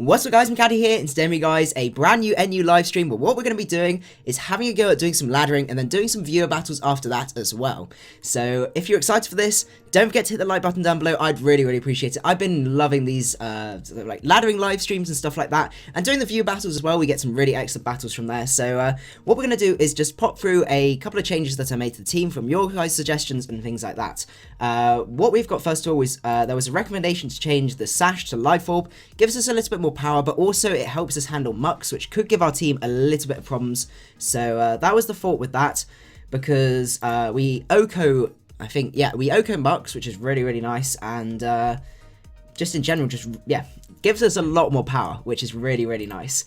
What's up guys, macadii here, and today guys, a brand new NU live stream, but what we're going to be doing is having a go at doing some laddering and then doing some viewer battles after that as well. So if you're excited for this, don't forget to hit the like button down below. I'd really appreciate it. I've been loving these like laddering live streams and stuff like that, and doing the viewer battles as well. We get some really excellent battles from there. So what we're going to do is just pop through a couple of changes that I made to the team from your guys' suggestions and things like that. What we've got first of all is there was a recommendation to change the sash to life orb. Gives us a little bit more power, but also it helps us handle mucks, which could give our team a little bit of problems. So that was the thought with that, because we Oko, I think, yeah, we Oko mucks, which is really nice, and just in general, just, yeah, gives us a lot more power, which is really nice.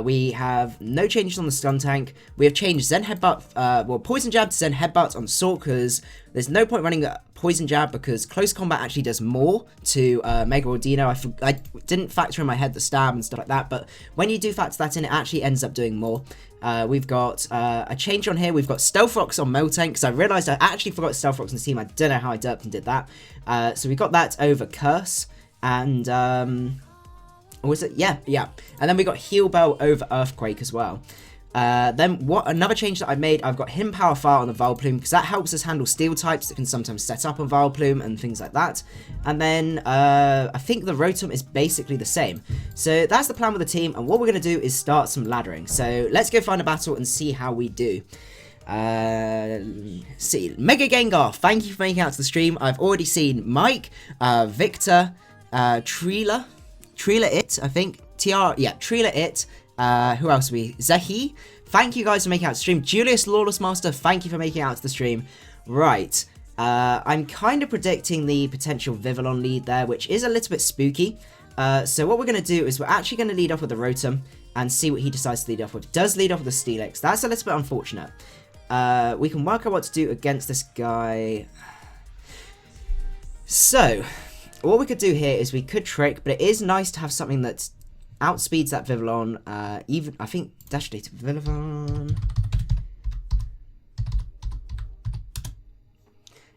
We have no changes on the stun tank. We have changed Zen Headbutt, well, Poison Jab to Zen Headbutt on Sort, because there's no point running a Poison Jab, because Close Combat actually does more to Mega Ordino. I didn't factor in my head the stab and stuff like that, but when you do factor that in, it actually ends up doing more. We've got a change on here. We've got Stealth Rocks on Miltank, because I realised I actually forgot Stealth Rocks on the team. I don't know how I derped and did that. So we got that over Curse, and was it? Yeah. And then we got Heal Bell over Earthquake as well. Then another change that I made, I've got Him Power Fire on the Vileplume, because that helps us handle steel types that can sometimes set up on Vileplume and things like that. And then I think the Rotom is basically the same. So that's the plan with the team, and what we're going to do is start some laddering. So let's go find a battle and see how we do. See, Mega Gengar, thank you for making it out to the stream. I've already seen Mike, Victor, Treela It, I think. Treela It. Who else are we? Zehi. Thank you guys for making it out to the stream. Julius Lawless Master, thank you for making it out to the stream. Right. I'm kind of predicting the potential Vivillon lead there, which is a little bit spooky. So what we're going to do is we're actually going to lead off with the Rotom and see what he decides to lead off with. Does lead off with the Steelix. That's a little bit unfortunate. We can work out what to do against this guy. So, what we could do here is we could Trick, but it is nice to have something that outspeeds that Vivillon. Even, I think, Dash Data Vivillon.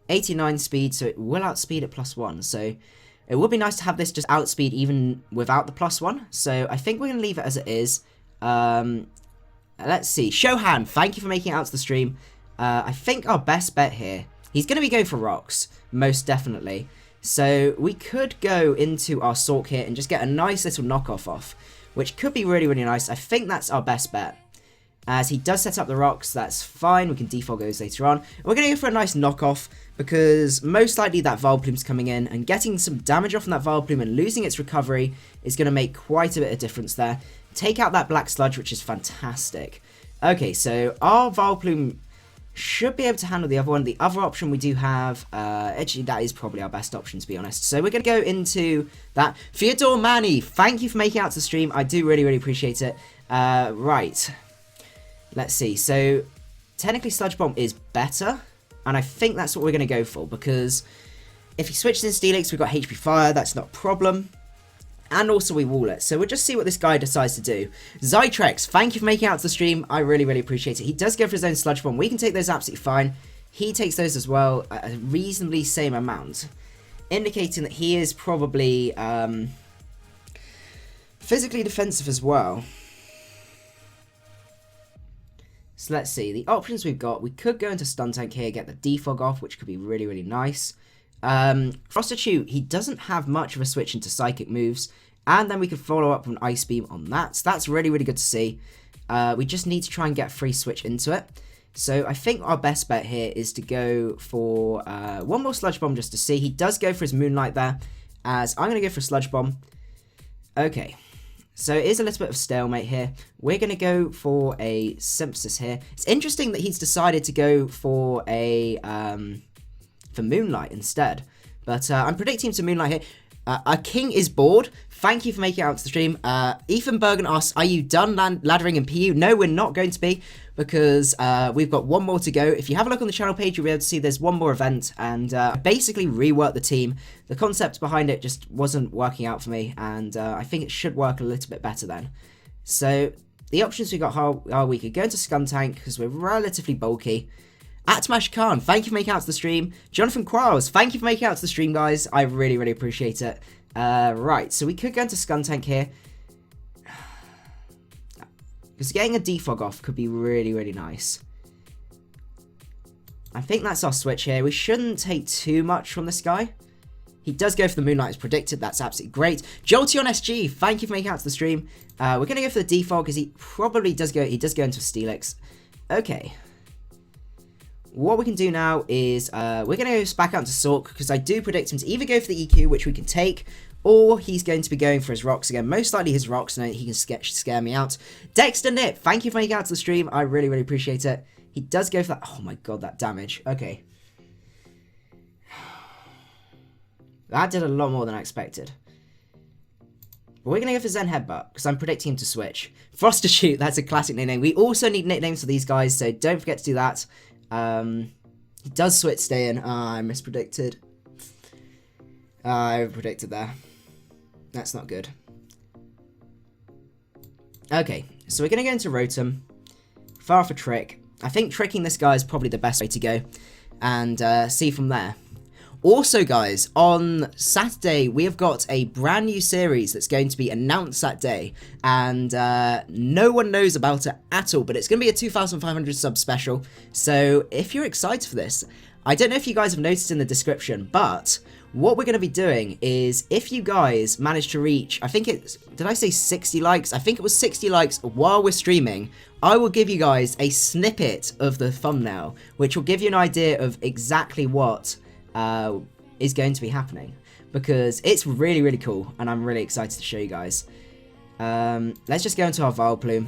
89 speed, so it will outspeed at +1. So it would be nice to have this just outspeed even without the +1. So I think we're going to leave it as it is. Let's see. Shohan, thank you for making it out to the stream. I think our best bet here, he's going to be going for rocks, most definitely. So we could go into our Sork here and just get a nice little knockoff off, which could be really nice. I think that's our best bet. As he does set up the rocks, that's fine. We can defog those later on. And we're going to go for a nice knockoff, because most likely that Vileplume's coming in, and getting some damage off on that Vileplume and losing its recovery is going to make quite a bit of difference there. Take out that Black Sludge, which is fantastic. Okay, so our Vileplume should be able to handle the other one. The other option we do have, actually that is probably our best option, to be honest. So we're going to go into that. Theodore Manny, thank you for making it out to the stream. I do really appreciate it. Right. Let's see. So technically Sludge Bomb is better, and I think that's what we're going to go for, because if he switches in Steelix, we've got HP Fire. That's not a problem. And also we wall it. So we'll just see what this guy decides to do. Zytrex, thank you for making it out to the stream. I really appreciate it. He does go for his own Sludge Bomb. We can take those absolutely fine. He takes those as well, a reasonably same amount, indicating that he is probably physically defensive as well. So let's see. The options we've got, we could go into Stun Tank here, get the defog off, which could be really nice. Prostitute, he doesn't have much of a switch into Psychic moves, and then we could follow up with an Ice Beam on that. So that's really good to see. We just need to try and get a free switch into it. So I think our best bet here is to go for one more Sludge Bomb just to see. He does go for his Moonlight there, as I'm going to go for a Sludge Bomb. Okay, so it is a little bit of stalemate here. We're going to go for a Symphysis here. It's interesting that he's decided to go for a for Moonlight instead, but I'm predicting him to Moonlight here. Our king is bored. Thank you for making it out to the stream. Ethan Bergen asks, are you done laddering in PU? No, we're not going to be, because we've got one more to go. If you have a look on the channel page, you'll be able to see there's one more event, and basically rework the team. The concept behind it just wasn't working out for me, and I think it should work a little bit better then. So the options we got are we could go into Skuntank, because we're relatively bulky. Atmash Khan, thank you for making it out to the stream. Jonathan Quarles, thank you for making it out to the stream, guys. I really appreciate it. Right, so we could go into Skuntank here. Because getting a defog off could be really, really nice. I think that's our switch here. We shouldn't take too much from this guy. He does go for the Moonlight as predicted. That's absolutely great. Jolteon SG, thank you for making it out to the stream. We're going to go for the defog because he probably does go. He does go into Steelix. Okay. What we can do now is we're going to go back out to Sork because I do predict him to either go for the EQ, which we can take, or he's going to be going for his rocks again. Most likely his rocks, and he can scare me out. Dexter Nip, thank you for making it out to the stream. I really, really appreciate it. He does go for that. Oh my god, that damage. Okay. That did a lot more than I expected. But we're going to go for Zen Headbutt, because I'm predicting him to switch. Froster Shoot, that's a classic nickname. We also need nicknames for these guys, so don't forget to do that. He does switch stay in. I mispredicted. I predicted there. That's not good. Okay, so we're going to go into Rotom. Fire off a Trick. I think tricking this guy is probably the best way to go. And see from there. Also, guys, on Saturday, we have got a brand new series that's going to be announced that day, and no one knows about it at all, but it's going to be a 2,500 sub special, so if you're excited for this, I don't know if you guys have noticed in the description, but what we're going to be doing is, if you guys manage to reach, I think it's, did I say 60 likes? I think it was 60 likes while we're streaming. I will give you guys a snippet of the thumbnail, which will give you an idea of exactly what is going to be happening, because it's really, really cool, and I'm really excited to show you guys. Let's just go into our Vileplume.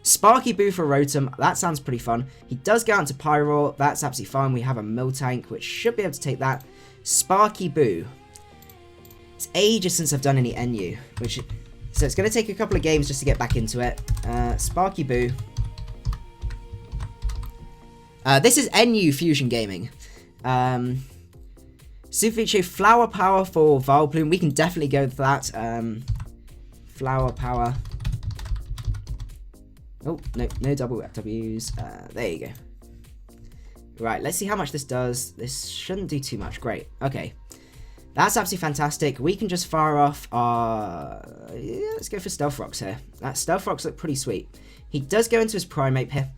Sparky Boo for Rotom, that sounds pretty fun. He does go out into Pyroar, that's absolutely fine. We have a Miltank, which should be able to take that. Sparky Boo. It's ages since I've done any NU, so it's going to take a couple of games just to get back into it. Sparky Boo. This is NU Fusion Gaming. Super feature Flower Power for Vileplume. We can definitely go for that. Flower Power. Oh, no double W's. There you go. Right, let's see how much this does. This shouldn't do too much. Great. Okay. That's absolutely fantastic. We can just fire off our... Yeah, let's go for Stealth Rocks here. That Stealth Rocks look pretty sweet. He does go into his Primeape here.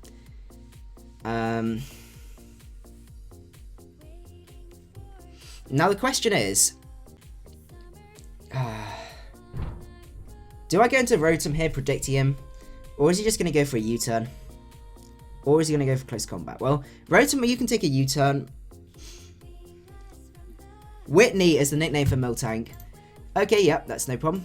Now the question is, do I go into Rotom here predicting him, or is he just going to go for a U-turn? Or is he going to go for close combat? Well, Rotom, you can take a U-turn. Whitney is the nickname for Miltank. Okay, yep, that's no problem.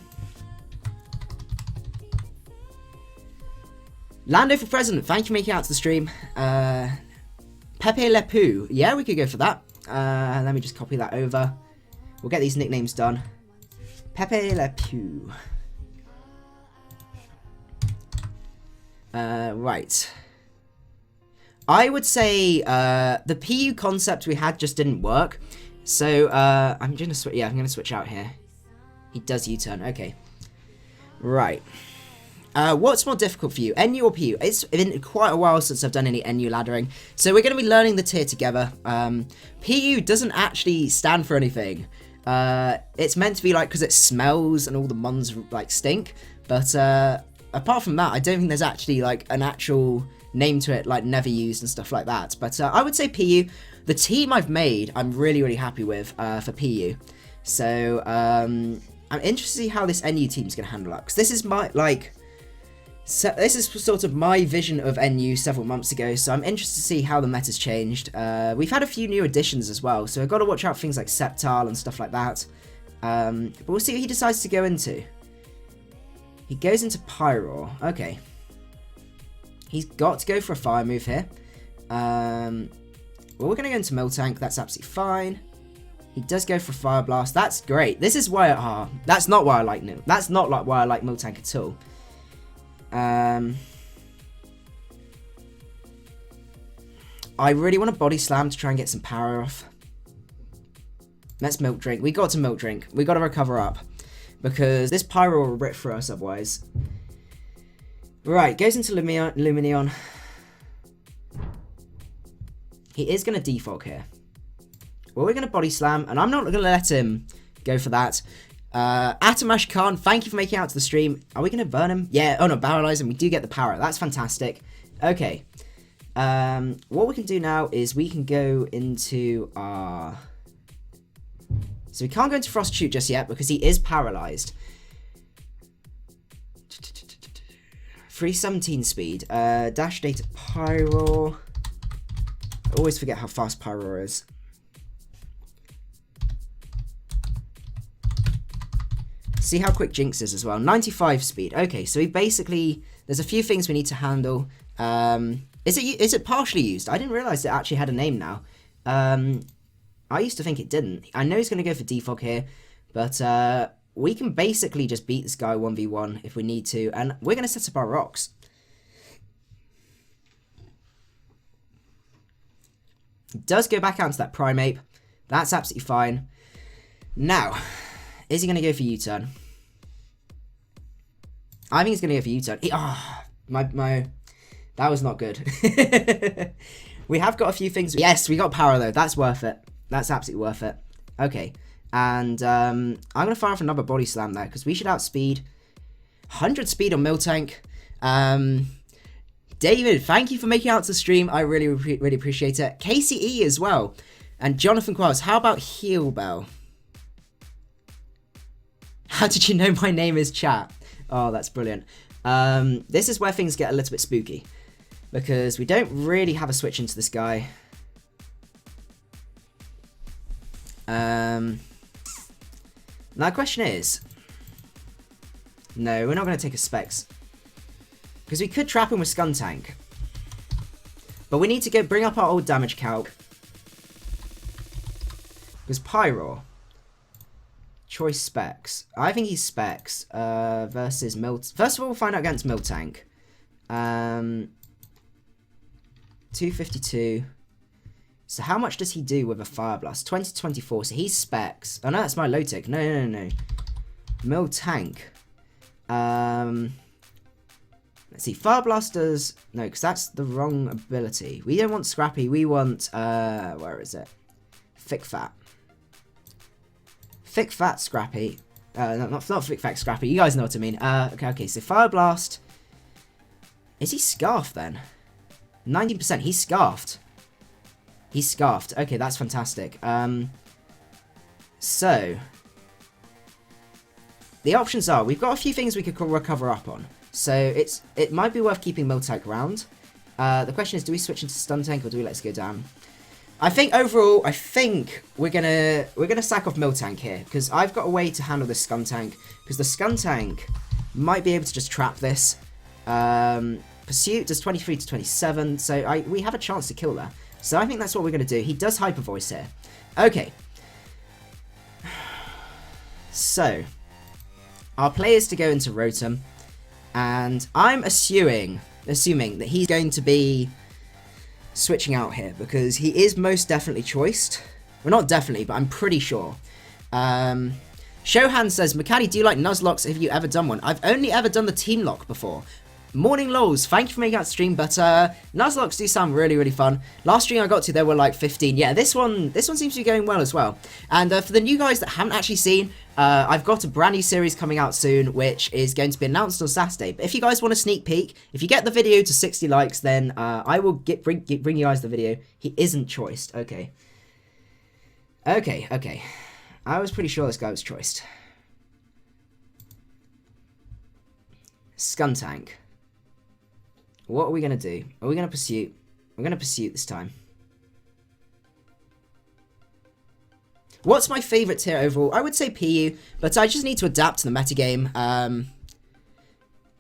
Lando for President, thank you for making it out to the stream. Pepe Le Pew, yeah, we could go for that. Let me just copy that over. We'll get these nicknames done. Pepe Le Pew. Right. I would say the PU concept we had just didn't work. So I'm gonna switch. Yeah, I'm gonna switch out here. He does U-turn. Okay. Right. What's more difficult for you, NU or PU? It's been quite a while since I've done any NU laddering, so we're going to be learning the tier together. PU doesn't actually stand for anything. It's meant to be like, because it smells and all the mons like stink, but apart from that, I don't think there's actually like an actual name to it, like never used and stuff like that. But I would say PU. The team I've made, I'm really, really happy with for PU. So I'm interested to see how this NU team's going to handle up, because this is my So this is sort of my vision of NU several months ago, so I'm interested to see how the meta's changed. We've had a few new additions as well, so I've got to watch out for things like Sceptile and stuff like that. But we'll see what he decides to go into. He goes into Pyroar. Okay. He's got to go for a fire move here. Well, we're going to go into Miltank. That's absolutely fine. He does go for Fire Blast. That's great. This is why... that's not why I like Miltank. That's not like why I like Miltank at all. I really want a Body Slam to try and get some power off. Let's Milk Drink. We got to Milk Drink. We got to recover up, because this Pyro will rip for us otherwise. Right, goes into Lumineon. He is going to defog here. Well, we're going to Body Slam, and I'm not going to let him go for that. Atamash Khan, thank you for making it out to the stream. Are we going to burn him? Yeah, oh no, paralyze him. We do get the power. That's fantastic. Okay. What we can do now is we can go into our... So we can't go into Frost Shoot just yet because he is paralyzed. 317 speed. Dash data Pyro. I always forget how fast Pyro is. See how quick Jinx is as well. 95 speed. Okay, so we basically... There's a few things we need to handle. Is it partially used? I didn't realize it actually had a name now. I used to think it didn't. I know he's going to go for defog here, but we can basically just beat this guy 1v1 if we need to, and we're going to set up our rocks. He does go back out to that Primeape. That's absolutely fine. Now, is he going to go for U-turn? I think he's going to go for U-turn. That was not good. We have got a few things. Yes, we got power though. That's worth it. That's absolutely worth it. Okay. And I'm going to fire off another body slam there because we should outspeed. 100 speed on Miltank. David, thank you for making it out to the stream. I really appreciate it. KCE as well. And Jonathan Qualls, how about Heal Bell? How did you know my name is chat? Oh, that's brilliant. This is where things get a little bit spooky. Because we don't really have a switch into this guy. Now the question is... No, we're not going to take a Specs. Because we could trap him with Skuntank. But we need to bring up our old damage calc. Because Pyro. Choice Specs. I think he's Specs. Versus Milt. First of all, we'll find out against Miltank. 252. So how much does he do with a Fire Blast? 20 to 24. So he's Specs. Oh no, that's my low tick. No. Miltank. Let's see. Fire Blast does... No, because that's the wrong ability. We don't want Scrappy. We want... where is it? Thick Fat. Thick Fat Scrappy. No, not Thick Fat Scrappy. You guys know what I mean. Okay. So Fire Blast. Is he Scarfed then? 19%. He's Scarfed. He's Scarfed. Okay, that's fantastic. So... The options are, we've got a few things we could recover up on. So it might be worth keeping Miltank around. The question is, do we switch into Stuntank or do we let it go down? I think overall, we're gonna sack off Miltank here because I've got a way to handle this Skuntank because the Skuntank might be able to just trap this. Pursuit does 23 to 27, so we have a chance to kill there. So I think that's what we're gonna do. He does Hyper Voice here. Okay. So our play is to go into Rotom, and I'm assuming that he's going to be switching out here because he is most definitely choiced. Well, not definitely, but I'm pretty sure. Shohan says, Macadii, do you like Nuzlocks? Have you ever done one? I've only ever done the Team Lock before. Morning Lols, thank you for making out the stream, but Nuzlocks do sound really fun. Last stream I got to, there were like 15. Yeah, this one seems to be going well as well. And for the new guys that haven't actually seen, I've got a brand new series coming out soon, which is going to be announced on Saturday. But if you guys want a sneak peek, if you get the video to 60 likes, then I will bring you guys the video. He isn't choiced. Okay. I was pretty sure this guy was choiced. Skuntank. What are we going to do? Are we going to pursue? We're going to pursue this time. What's my favourite tier overall? I would say PU, but I just need to adapt to the metagame.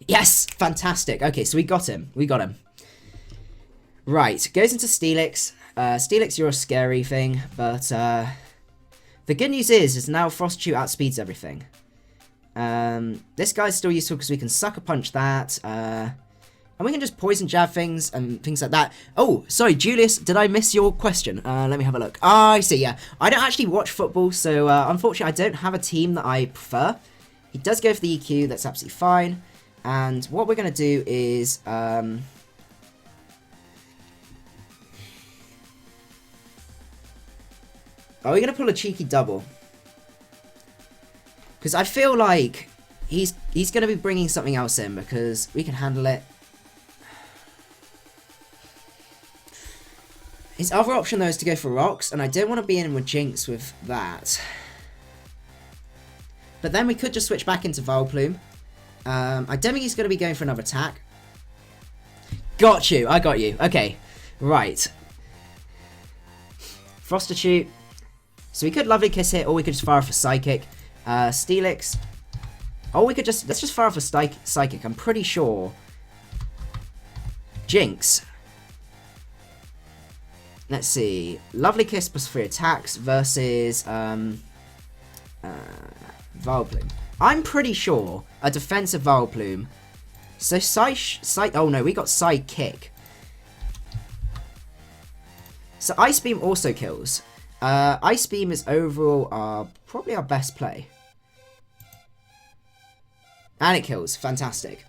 Yes! Fantastic. Okay, so we got him. Right, goes into Steelix. Steelix, you're a scary thing, but the good news is now Frost Shoot outspeeds everything. This guy's still useful because we can Sucker Punch that. And we can just Poison Jab things and things like that. Oh, sorry, Julius, did I miss your question? Let me have a look. Ah, I see, yeah. I don't actually watch football, so unfortunately I don't have a team that I prefer. He does go for the EQ, that's absolutely fine. And what we're going to do is... Are we going to pull a cheeky double? Because I feel like he's going to be bringing something else in because we can handle it. His other option, though, is to go for rocks, and I don't want to be in with Jinx with that. But then we could just switch back into Vileplume. I don't think he's going to be going for another attack. Got you. I got you. Okay. Right. Frostatute. So we could Lovely Kiss here, or we could just fire off a Psychic. Steelix. Or we could just... Let's just fire off a Psychic. I'm pretty sure. Jinx. Let's see. Lovely Kiss plus 3 attacks versus... Vileplume. I'm pretty sure a defensive Vileplume. So oh no, we got Psychic. So Ice Beam also kills. Ice Beam is overall probably our best play. And it kills. Fantastic.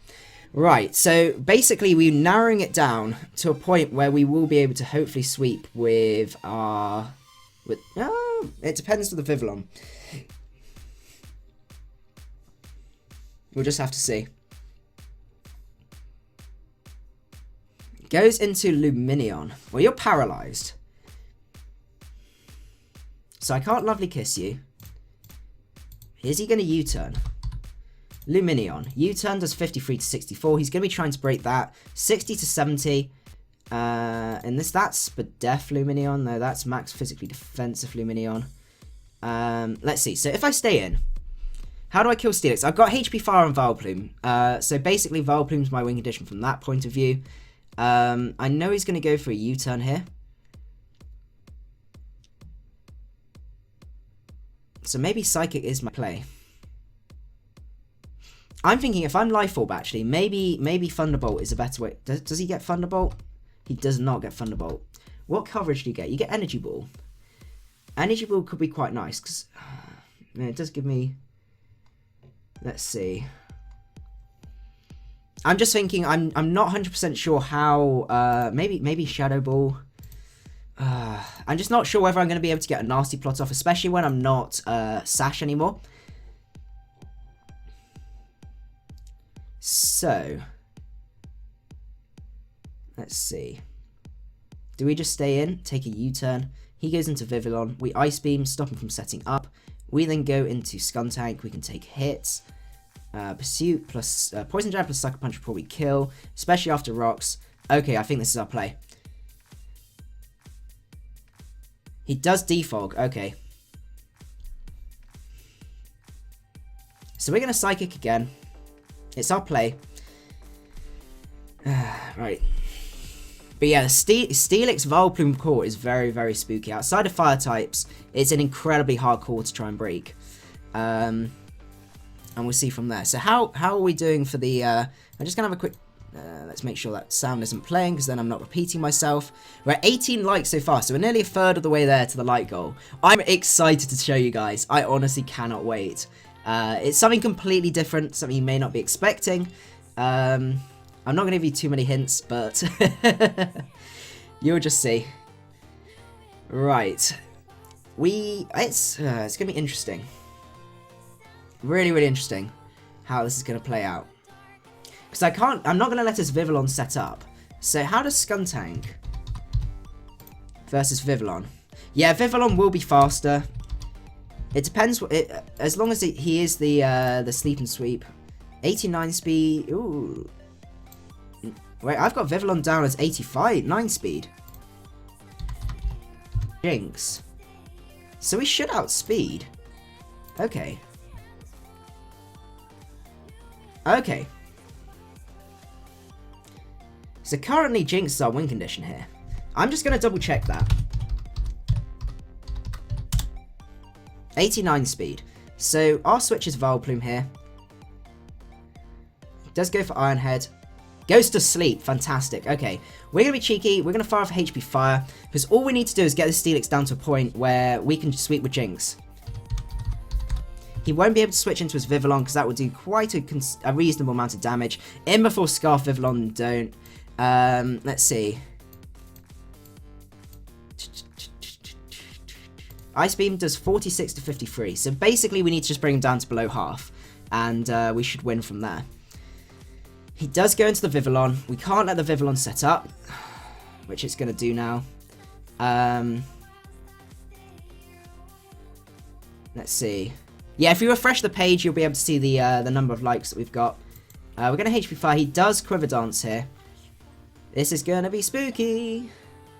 Right, so basically we're narrowing it down to a point where we will be able to hopefully sweep with our... it depends on the Vivillon. We'll just have to see. Goes into Lumineon. Well, you're paralyzed. So I can't Lovely Kiss you. Is he going to U-turn? Lumineon. U-turn does 53 to 64. He's going to be trying to break that. 60 to 70. And that's but Def Lumineon. No, that's max physically defensive Lumineon. Let's see. So if I stay in, how do I kill Steelix? I've got HP Fire on Vileplume. So basically Vileplume's my wing condition from that point of view. I know he's going to go for a U-turn here. So maybe Psychic is my play. I'm thinking if I'm Life Orb, actually, maybe Thunderbolt is a better way. Does he get Thunderbolt? He does not get Thunderbolt. What coverage do you get? You get Energy Ball. Energy Ball could be quite nice, because it does give me... Let's see. I'm just thinking, I'm not 100% sure how... maybe Shadow Ball. I'm just not sure whether I'm going to be able to get a nasty plot off, especially when I'm not Sash anymore. So, let's see. Do we just stay in, take a U-turn? He goes into Vivillon. We Ice Beam, stop him from setting up. We then go into Skuntank. We can take hits. Pursuit plus Poison Jab plus Sucker Punch will probably kill, especially after rocks. Okay, I think this is our play. He does defog. Okay. So we're going to Psychic again. It's our play. Right. But yeah, the Steelix Vileplume core is very, very spooky. Outside of fire types, it's an incredibly hard core to try and break. And we'll see from there. So how are we doing for the... I'm just going to have a quick... let's make sure that sound isn't playing, because then I'm not repeating myself. We're at 18 likes so far, so we're nearly a third of the way there to the like goal. I'm excited to show you guys. I honestly cannot wait. It's something completely different, something you may not be expecting. I'm not going to give you too many hints, but you'll just see. Right. It's going to be interesting. Really, really interesting how this is going to play out. Because I'm not going to let his Vivillon set up. So how does Skuntank versus Vivillon? Yeah, Vivillon will be faster. It depends. As long as he is the sleep and sweep. 89 speed. Ooh. Wait, I've got Vivillon down as 9 speed. Jinx. So we should outspeed. Okay. Okay. So currently Jinx is our win condition here. I'm just going to double check that. 89 speed. So our switch is Vileplume here. Does go for Iron Head. Goes to sleep. Fantastic. Okay. We're going to be cheeky. We're going to fire off HP Fire. Because all we need to do is get the Steelix down to a point where we can sweep with Jinx. He won't be able to switch into his Vivillon because that would do quite a reasonable amount of damage. In before Scarf Vivillon, don't. Let's see. Ice Beam does 46 to 53. So basically we need to just bring him down to below half. And we should win from there. He does go into the Vivillon. We can't let the Vivillon set up, which it's going to do now. Let's see. Yeah, if you refresh the page, you'll be able to see the number of likes that we've got. We're going to HP Fire. He does Quiver Dance here. This is going to be spooky.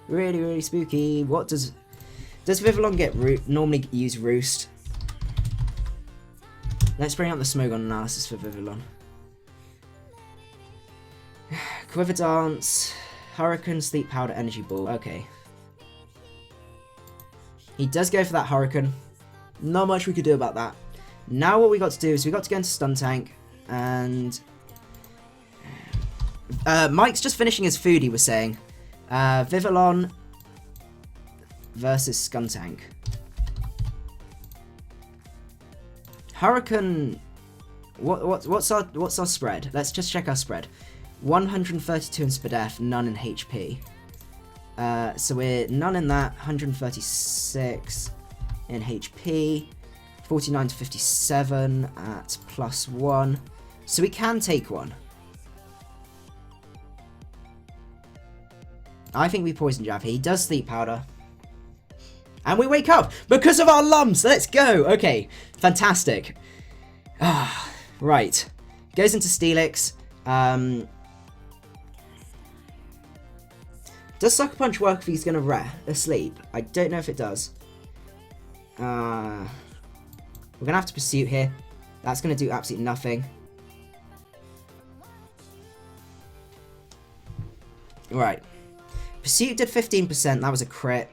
Really, really spooky. What does Vivillon get normally use Roost? Let's bring out the Smogon analysis for Vivillon. Quiver Dance, Hurricane, Sleep Powder, Energy Ball. Okay. He does go for that Hurricane. Not much we could do about that. Now what we got to do is we got to go into Stun Tank, and Mike's just finishing his food, he was saying. Vivillon versus Skuntank. Hurricane. What's our spread? Let's just check our spread. 132 in Spadef, none in HP. So we're none in that. 136 in HP. 49 to 57 at +1. So we can take one. I think we Poison Jab here. He does Sleep Powder. And we wake up because of our lumps. Let's go. Okay, fantastic. Right. Goes into Steelix. Does Sucker Punch work if he's going to asleep? I don't know if it does. We're going to have to Pursuit here. That's going to do absolutely nothing. Right. Pursuit did 15%. That was a crit.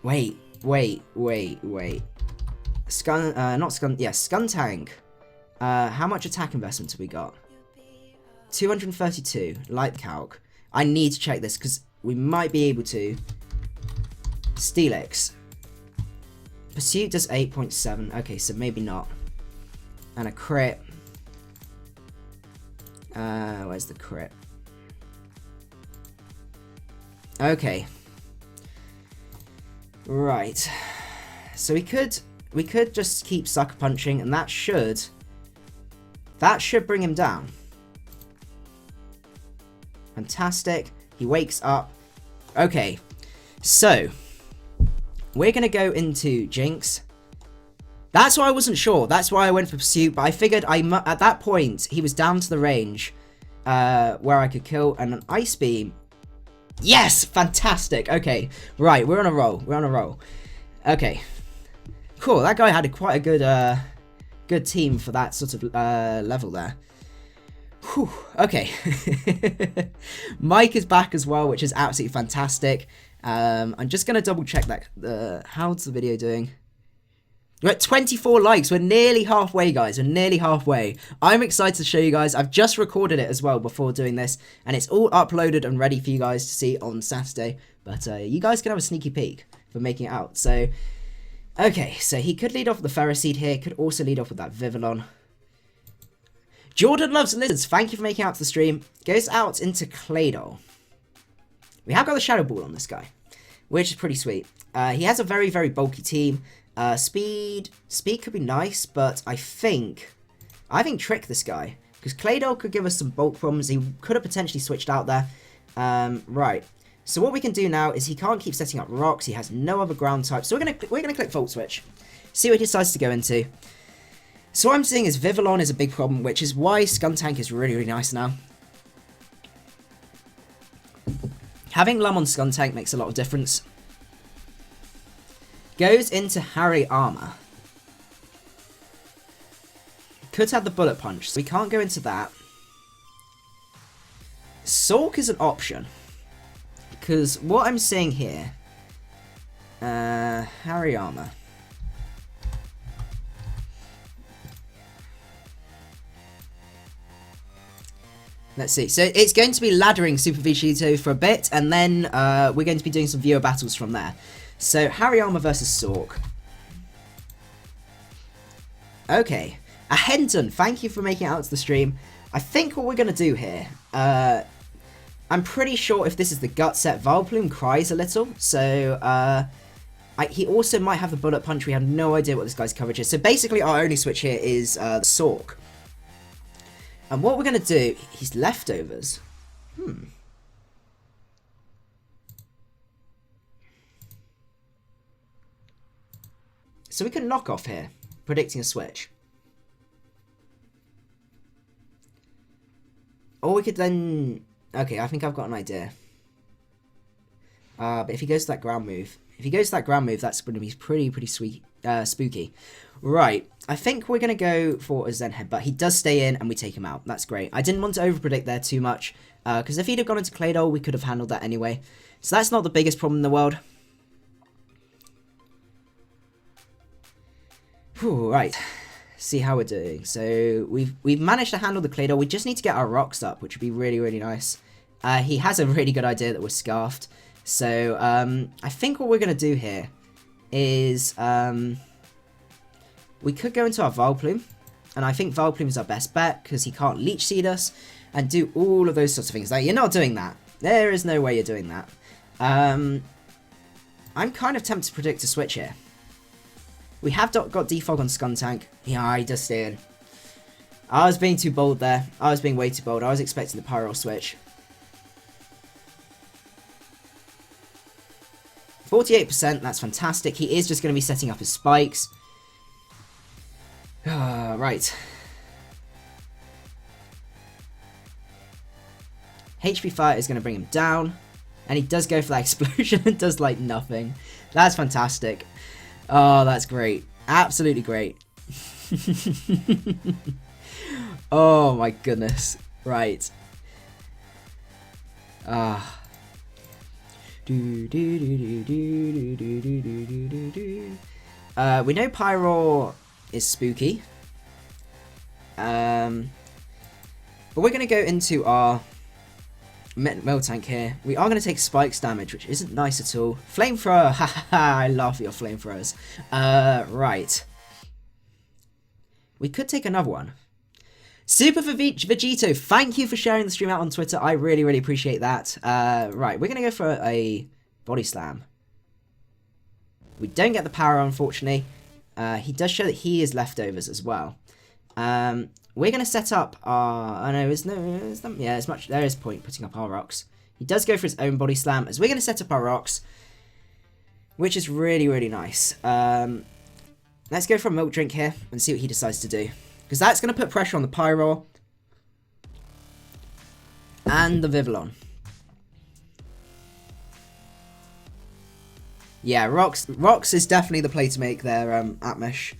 Wait. Skuntank. How much attack investment have we got? 232. Light Calc. I need to check this because we might be able to. Steelix. Pursuit does 8.7. Okay, so maybe not. And a crit. Where's the crit? Okay. Right. So we could just keep Sucker Punching, and that should bring him down. Fantastic. He wakes up. Okay. So we're going to go into Jinx. That's why I wasn't sure. That's why I went for Pursuit. But I figured at that point, he was down to the range where I could kill. And an Ice Beam. Yes! Fantastic. Okay. Right. We're on a roll. We're on a roll. Okay. Cool. That guy had quite a good team for that sort of level there. Whew. Okay. Mike is back as well, which is absolutely fantastic. I'm just going to double check that. How's the video doing? We're at 24 likes. We're nearly halfway, guys. We're nearly halfway. I'm excited to show you guys. I've just recorded it as well before doing this, and it's all uploaded and ready for you guys to see on Saturday. But you guys can have a sneaky peek for making it out. So, okay. So he could lead off with the Ferroseed here. Could also lead off with that Vivillon. Jordan loves lizards. Thank you for making it out to the stream. Goes out into Claydol. We have got the Shadow Ball on this guy, which is pretty sweet. He has a very, very bulky team. Speed could be nice, but I think trick this guy, because Claydol could give us some bulk problems. He could have potentially switched out there. Right. So what we can do now is he can't keep setting up rocks. He has no other ground type. So we're gonna click Volt Switch, see what he decides to go into. So what I'm seeing is Vivillon is a big problem, which is why Skuntank is really, really nice now. Having Lum on Skuntank makes a lot of difference. Goes into Hariyama. Could have the Bullet Punch, so we can't go into that. Sulk is an option, because what I'm seeing here, Hariyama. Let's see. So it's going to be laddering Super Vegito for a bit, and then we're going to be doing some viewer battles from there. So Hariyama versus Sork. Okay. A Henton, thank you for making it out to the stream. I think what we're going to do here, I'm pretty sure if this is the gut set, Vileplume cries a little. So He also might have the Bullet Punch. We have no idea what this guy's coverage is. So basically our only switch here is Sork. And what we're going to do, he's leftovers. So we can knock off here, predicting a switch. Or we could then... Okay, I think I've got an idea. But if he goes to that ground move... If he goes to that ground move, that's going to be pretty sweet, spooky. Right, I think we're going to go for a Zen Headbutt. He does stay in and we take him out. That's great. I didn't want to overpredict there too much. Because if he'd have gone into Claydol, we could have handled that anyway. So that's not the biggest problem in the world. Whew, right. See how we're doing. So we've managed to handle the Claydol. We just need to get our rocks up, which would be really nice. He has a really good idea that we're scarfed. So I think what we're going to do here is we could go into our Vileplume. And I think Vileplume is our best bet because he can't Leech Seed us and do all of those sorts of things. Like, you're not doing that. There is no way you're doing that. I'm kind of tempted to predict a switch here. We have got Defog on Skuntank. Yeah, he does stay in. I was being too bold there. I was being way too bold. I was expecting the Pyro switch. 48%, that's fantastic. He is just going to be setting up his spikes. Right. HP Fire is going to bring him down. And he does go for that explosion and does like nothing. That's fantastic. Oh, that's great. Absolutely great. Oh my goodness. Right. We know Pyro is spooky. But we're going to go into our Miltank here. We are going to take spikes damage, which isn't nice at all. Flamethrower! Haha, I laugh at your flamethrowers. Right. We could take another one. Super Vegito, thank you for sharing the stream out on Twitter. I really appreciate that. Right, we're going to go for a Body Slam. We don't get the power, unfortunately. He does show that he is leftovers as well. We're going to set up our... Oh no, yeah, it's much... There is point putting up our rocks. He does go for his own Body Slam, as we're going to set up our rocks, which is really nice. Let's go for a Milk Drink here and see what he decides to do. Because that's going to put pressure on the Pyro and the Vivillon. Yeah, Rocks is definitely the play to make there, Atmesh.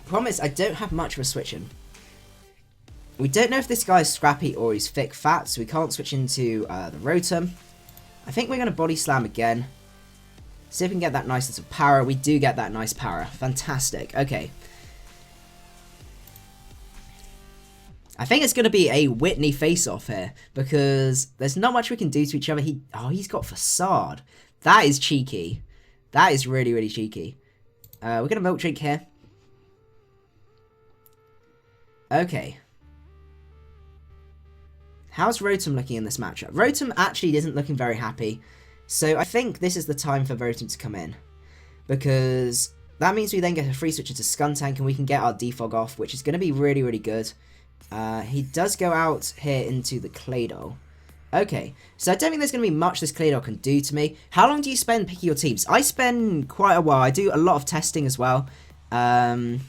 Problem is, I don't have much of a switch in. We don't know if this guy's scrappy or he's thick fat, so we can't switch into the Rotom. I think we're going to Body Slam again. See if we can get that nice little power. We do get that nice power. Fantastic. Okay. I think it's going to be a Whitney face-off here, because there's not much we can do to each other. He's got Facade. That is cheeky. That is really cheeky. We're going to Milk Drink here. Okay. How's Rotom looking in this matchup? Rotom actually isn't looking very happy. So I think this is the time for Rotom to come in. Because that means we then get a free switch into Skuntank and we can get our Defog off, which is going to be really good. He does go out here into the Claydol. Okay, so I don't think there's going to be much this Claydol can do to me. How long do you spend picking your teams? I spend quite a while. I do a lot of testing as well. Oh,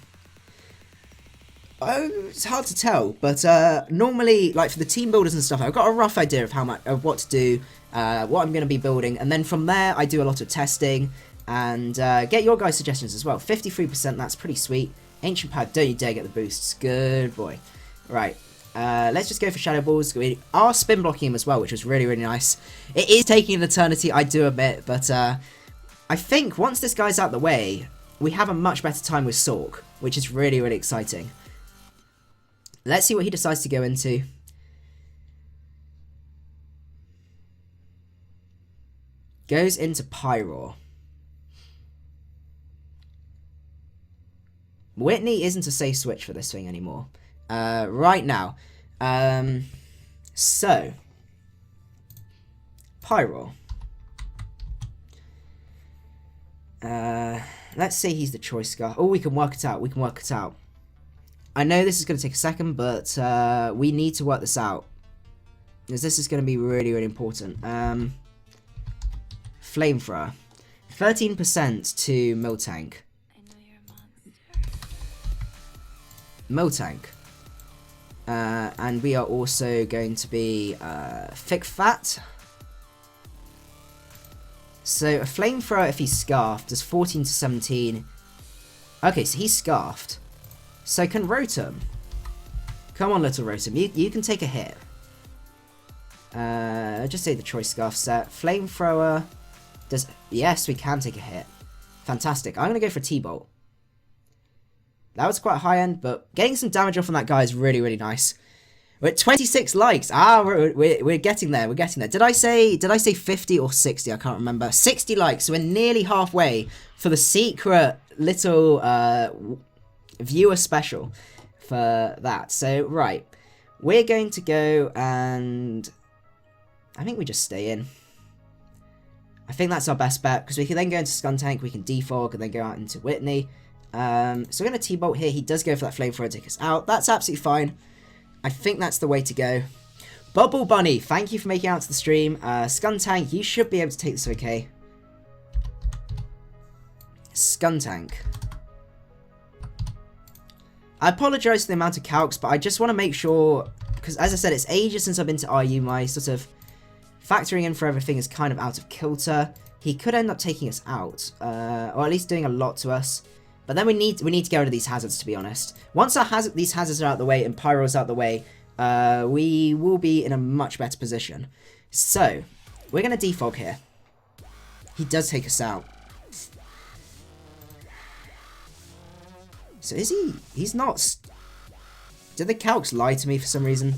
it's hard to tell, but normally, like for the team builders and stuff, I've got a rough idea of what to do, what I'm going to be building, and then from there, I do a lot of testing and get your guys' suggestions as well. 53%, that's pretty sweet. Ancient Power, don't you dare get the boosts. Good boy. Right, let's just go for Shadow Balls. We are spin blocking him as well, which was really nice. It is taking an eternity, I do admit, but I think once this guy's out the way, we have a much better time with Sork, which is really exciting. Let's see what he decides to go into. Goes into Pyro. Whitney isn't a safe switch for this thing anymore. Right now. So. Pyro. Let's say he's the choice scarf. Oh, we can work it out. We can work it out. I know this is going to take a second, but we need to work this out. Because this is going to be really, really important. Flamethrower. 13% to Miltank. Miltank. And we are also going to be thick fat. So a flamethrower, if he's scarfed, does 14 to 17. Okay, so he's scarfed. So can Rotom. Come on, little Rotom. You can take a hit. Just say the choice scarf set. Flamethrower does... Yes, we can take a hit. Fantastic. I'm going to go for T-Bolt. That was quite high end, but getting some damage off on that guy is really, really nice. We're at 26 likes. We're getting there. We're getting there. Did I say 50 or 60? I can't remember. 60 likes. So we're nearly halfway for the secret little viewer special for that. So right, we're going to go and I think we just stay in. I think that's our best bet because we can then go into Skuntank, we can defog, and then go out into Whitney. So we're going to T-Bolt here. He does go for that flamethrower to take us out. That's absolutely fine. I think that's the way to go. Bubble Bunny, thank you for making it out to the stream. Skuntank, you should be able to take this okay. Skuntank. I apologise for the amount of calcs, but I just want to make sure, because as I said, it's ages since I've been to RU, my sort of factoring in for everything is kind of out of kilter. He could end up taking us out, or at least doing a lot to us. But then we need to get rid of these hazards, to be honest. Once these hazards are out of the way and Pyro's out of the way, we will be in a much better position. So, we're going to defog here. He does take us out. So is he? He's not... Did the calcs lie to me for some reason?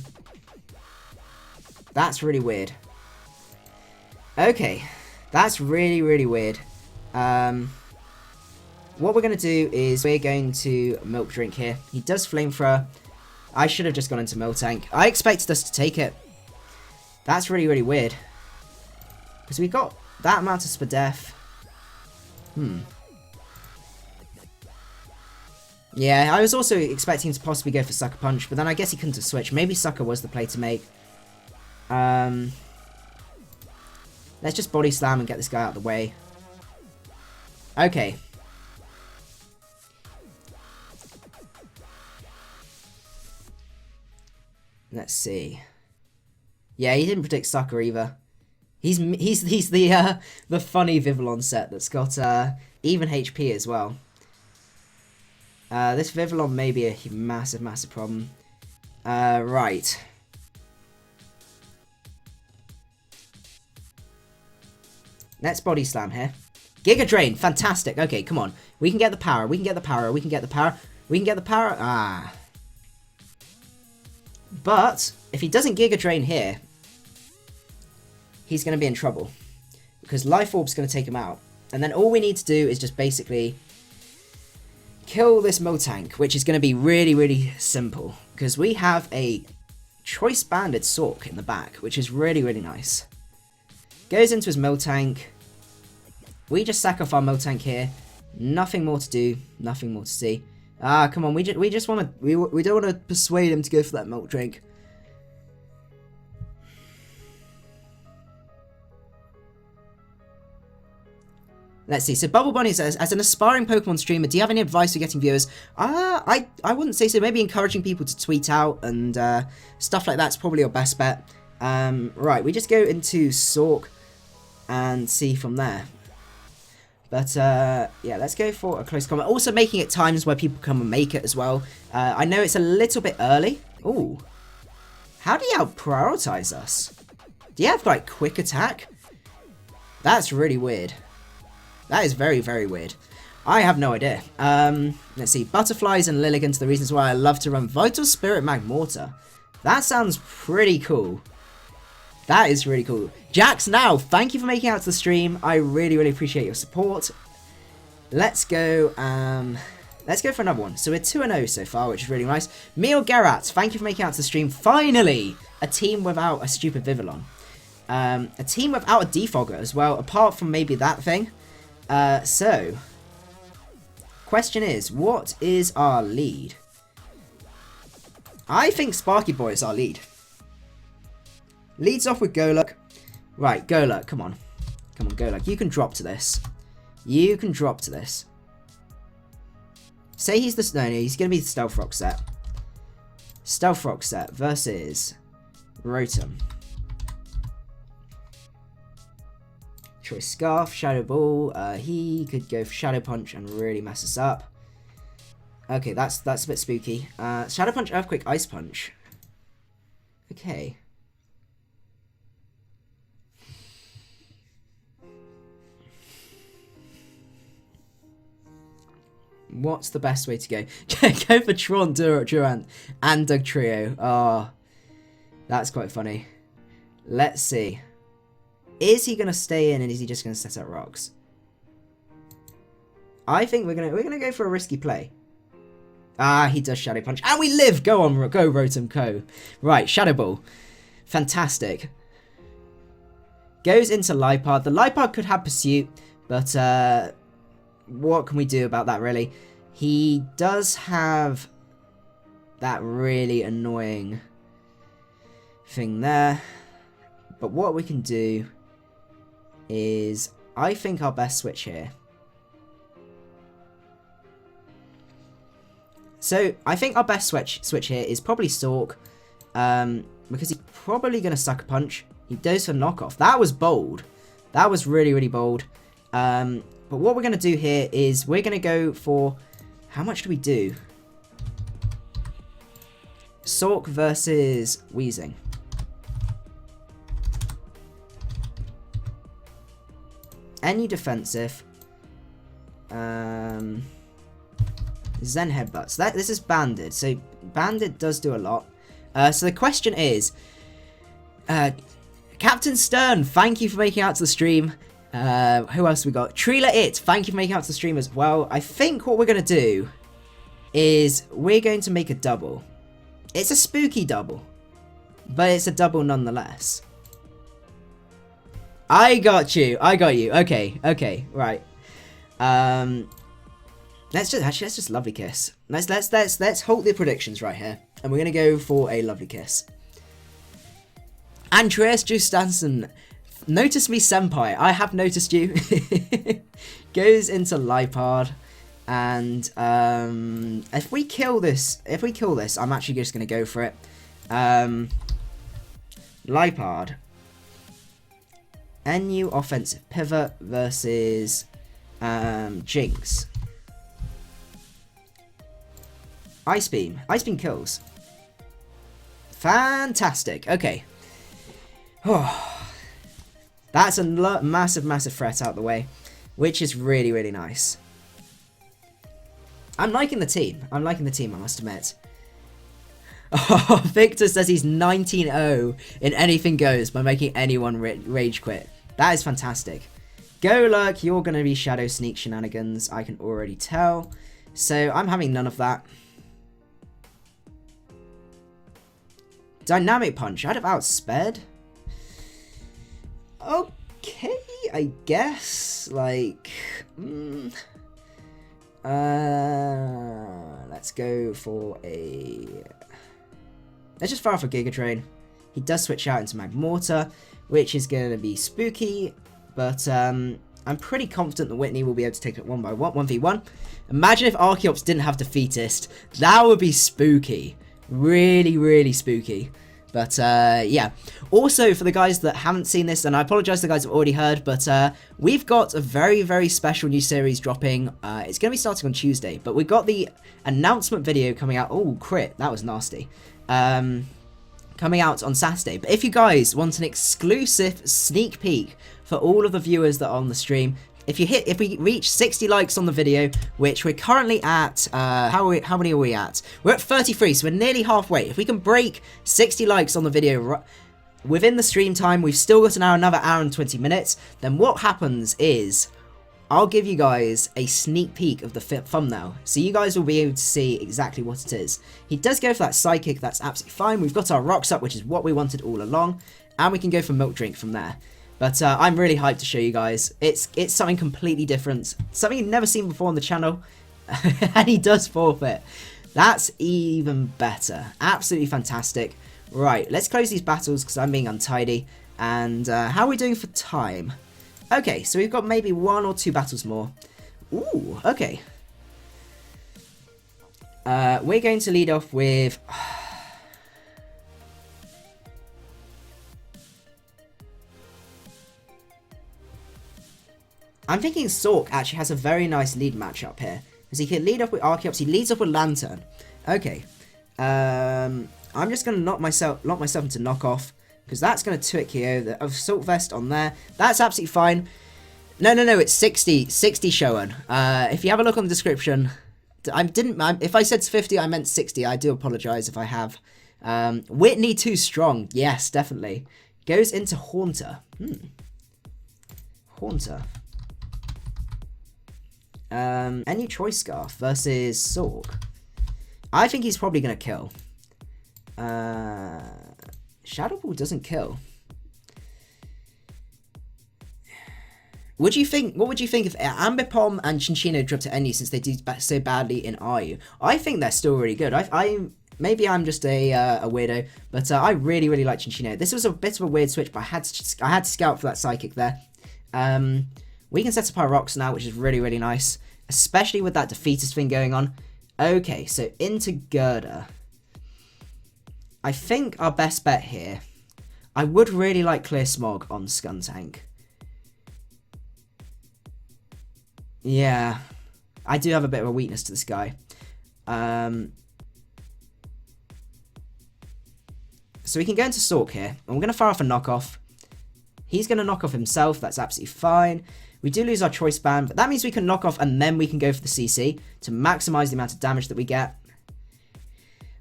That's really weird. Okay. That's really, really weird. What we're going to do is we're going to Milk Drink here. He does Flamethrower. I should have just gone into Miltank. I expected us to take it. That's really, really weird. Because we got that amount of Spadef. Yeah, I was also expecting to possibly go for Sucker Punch, but then I guess he couldn't have switched. Maybe Sucker was the play to make. Let's just Body Slam and get this guy out of the way. Okay. Let's see. Yeah, he didn't predict Sucker either. He's the funny Vivillon set that's got even HP as well. This Vivillon may be a massive, massive problem. Right. Let's Body Slam here. Giga Drain, fantastic. Okay, come on. We can get the power. We can get the power. We can get the power. We can get the power. Ah. But, if he doesn't Giga Drain here, he's going to be in trouble. Because Life Orb's going to take him out. And then all we need to do is just basically kill this Miltank, which is going to be really, really simple. Because we have a Choice Banded Sork in the back, which is really, really nice. Goes into his Miltank. We just sack off our Miltank here. Nothing more to do. Nothing more to see. Ah, come on. We just want to... We don't want to persuade him to go for that Milk Drink. Let's see. So Bubble Bunny says, as an aspiring Pokemon streamer, do you have any advice for getting viewers? I wouldn't say so. Maybe encouraging people to tweet out and stuff like that's probably your best bet. Right, we just go into Sork and see from there. But, yeah, let's go for a close combat. Also making it times where people come and make it as well. I know it's a little bit early. Ooh. How do you out-prioritize us? Do you have, like, quick attack? That's really weird. That is very, very weird. I have no idea. Let's see. Butterflies and Lilligans are the reasons why I love to run Vital Spirit Magmortar. That sounds pretty cool. That is really cool. Jax Now, thank you for making it out to the stream. I really, really appreciate your support. Let's go for another one. So we're 2-0 so far, which is really nice. Meal Gerrat, thank you for making it out to the stream. Finally, a team without a stupid Vivillon. A team without a Defogger as well, apart from maybe that thing. So, question is, what is our lead? I think Sparky Boy is our lead. Leads off with Golurk. Right, Golurk, come on. Come on, Golurk. You can drop to this. You can drop to this. Say he's the... No, he's going to be the Stealth Rock set. Stealth Rock set versus Rotom. Choice Scarf, Shadow Ball. He could go for Shadow Punch and really mess us up. Okay, that's a bit spooky. Shadow Punch, Earthquake, Ice Punch. Okay. What's the best way to go? Go for Tron, Durant, and Doug Trio. Oh, that's quite funny. Let's see. Is he gonna stay in, and is he just gonna set up rocks? I think we're gonna go for a risky play. Ah, he does Shadow Punch, and we live. Go on, go Rotom Co. Right, Shadow Ball, fantastic. Goes into Liepard. The Liepard could have Pursuit, but what can we do about that, really? He does have that really annoying thing there. But what we can do is, I think our best switch here. So, I think our best switch here is probably Sork. Because he's probably going to Sucker Punch. He goes for Knockoff. That was bold. That was really, really bold. But what we're going to do here is we're going to go for... How much do we do? Sork versus Weezing. Any defensive. Zen Headbutts. This is Banded. So Banded does do a lot. So the question is... Captain Stern, thank you for making it out to the stream. Who else we got? Treela It, thank you for making it out to the stream as well. I think what we're going to do is we're going to make a double. It's a spooky double, but it's a double nonetheless. I got you. Okay, right. Let's just Lovely Kiss. Let's hold the predictions right here, and we're going to go for a Lovely Kiss. Andreas Justanson, notice me, senpai. I have noticed you. Goes into Liepard, and if we kill this, I'm actually just gonna go for it. Liepard. NU offensive pivot versus Jinx. Ice Beam. Ice Beam kills. Fantastic. Okay. Oh. That's a massive threat out the way, which is really, really nice. I'm liking the team. I must admit. Oh, Victor says he's 19-0 in Anything Goes by making anyone rage quit. That is fantastic. Golurk, you're going to be Shadow Sneak shenanigans, I can already tell. So I'm having none of that. Dynamic Punch, I'd have outspared. Okay, I guess, like, let's go for a, let's just fire off a Giga Drain. He does switch out into Magmortar, which is going to be spooky, but, I'm pretty confident that Whitney will be able to take it 1v1. Imagine if Archeops didn't have Defeatist. That would be spooky. Really, really spooky. But, yeah. Also, for the guys that haven't seen this, and I apologize to the guys that have already heard, but we've got a very, very special new series dropping. It's going to be starting on Tuesday, but we've got the announcement video coming out. Oh, crit. That was nasty. Coming out on Saturday. But if you guys want an exclusive sneak peek for all of the viewers that are on the stream, if we reach 60 likes on the video, which we're currently at, how many are we at? We're at 33, so we're nearly halfway. If we can break 60 likes on the video within the stream time, we've still got another hour and 20 minutes, then what happens is, I'll give you guys a sneak peek of the thumbnail, so you guys will be able to see exactly what it is. He does go for that Psychic, that's absolutely fine. We've got our rocks up, which is what we wanted all along, and we can go for Milk Drink from there. But I'm really hyped to show you guys. It's something completely different. Something you've never seen before on the channel. And he does forfeit. That's even better. Absolutely fantastic. Right, let's close these battles because I'm being untidy. And how are we doing for time? Okay, so we've got maybe 1 or 2 battles more. Ooh, okay. We're going to lead off with... I'm thinking Sork actually has a very nice lead matchup here. Because he can lead up with Archeops, he leads up with Lantern. Okay. I'm just going to lock myself into knockoff. Because that's going to 2-hit KO the Assault Vest on there. That's absolutely fine. No, it's 60 Showen. If you have a look on the description, if I said 50, I meant 60. I do apologize if I have. Whitney too strong. Yes, definitely. Goes into Haunter. Haunter. Any Choice Scarf versus Sork. I think he's probably going to kill. Shadow Ball doesn't kill. What would you think if Ambipom and Chinchino dropped to NU since they do so badly in RU? I think they're still really good. Maybe I'm just a weirdo, but I really like Chinchino. This was a bit of a weird switch, but I had to scout for that Psychic there. We can set up our rocks now, which is really nice, especially with that Defeatist thing going on. Okay, so into Gerda. I think our best bet here, I would really like Clear Smog on Skuntank. Yeah, I do have a bit of a weakness to this guy. So we can go into Sork here, and we're going to fire off a knockoff. He's going to knock off himself, that's absolutely fine. We do lose our choice band, but that means we can knock off and then we can go for the CC to maximize the amount of damage that we get.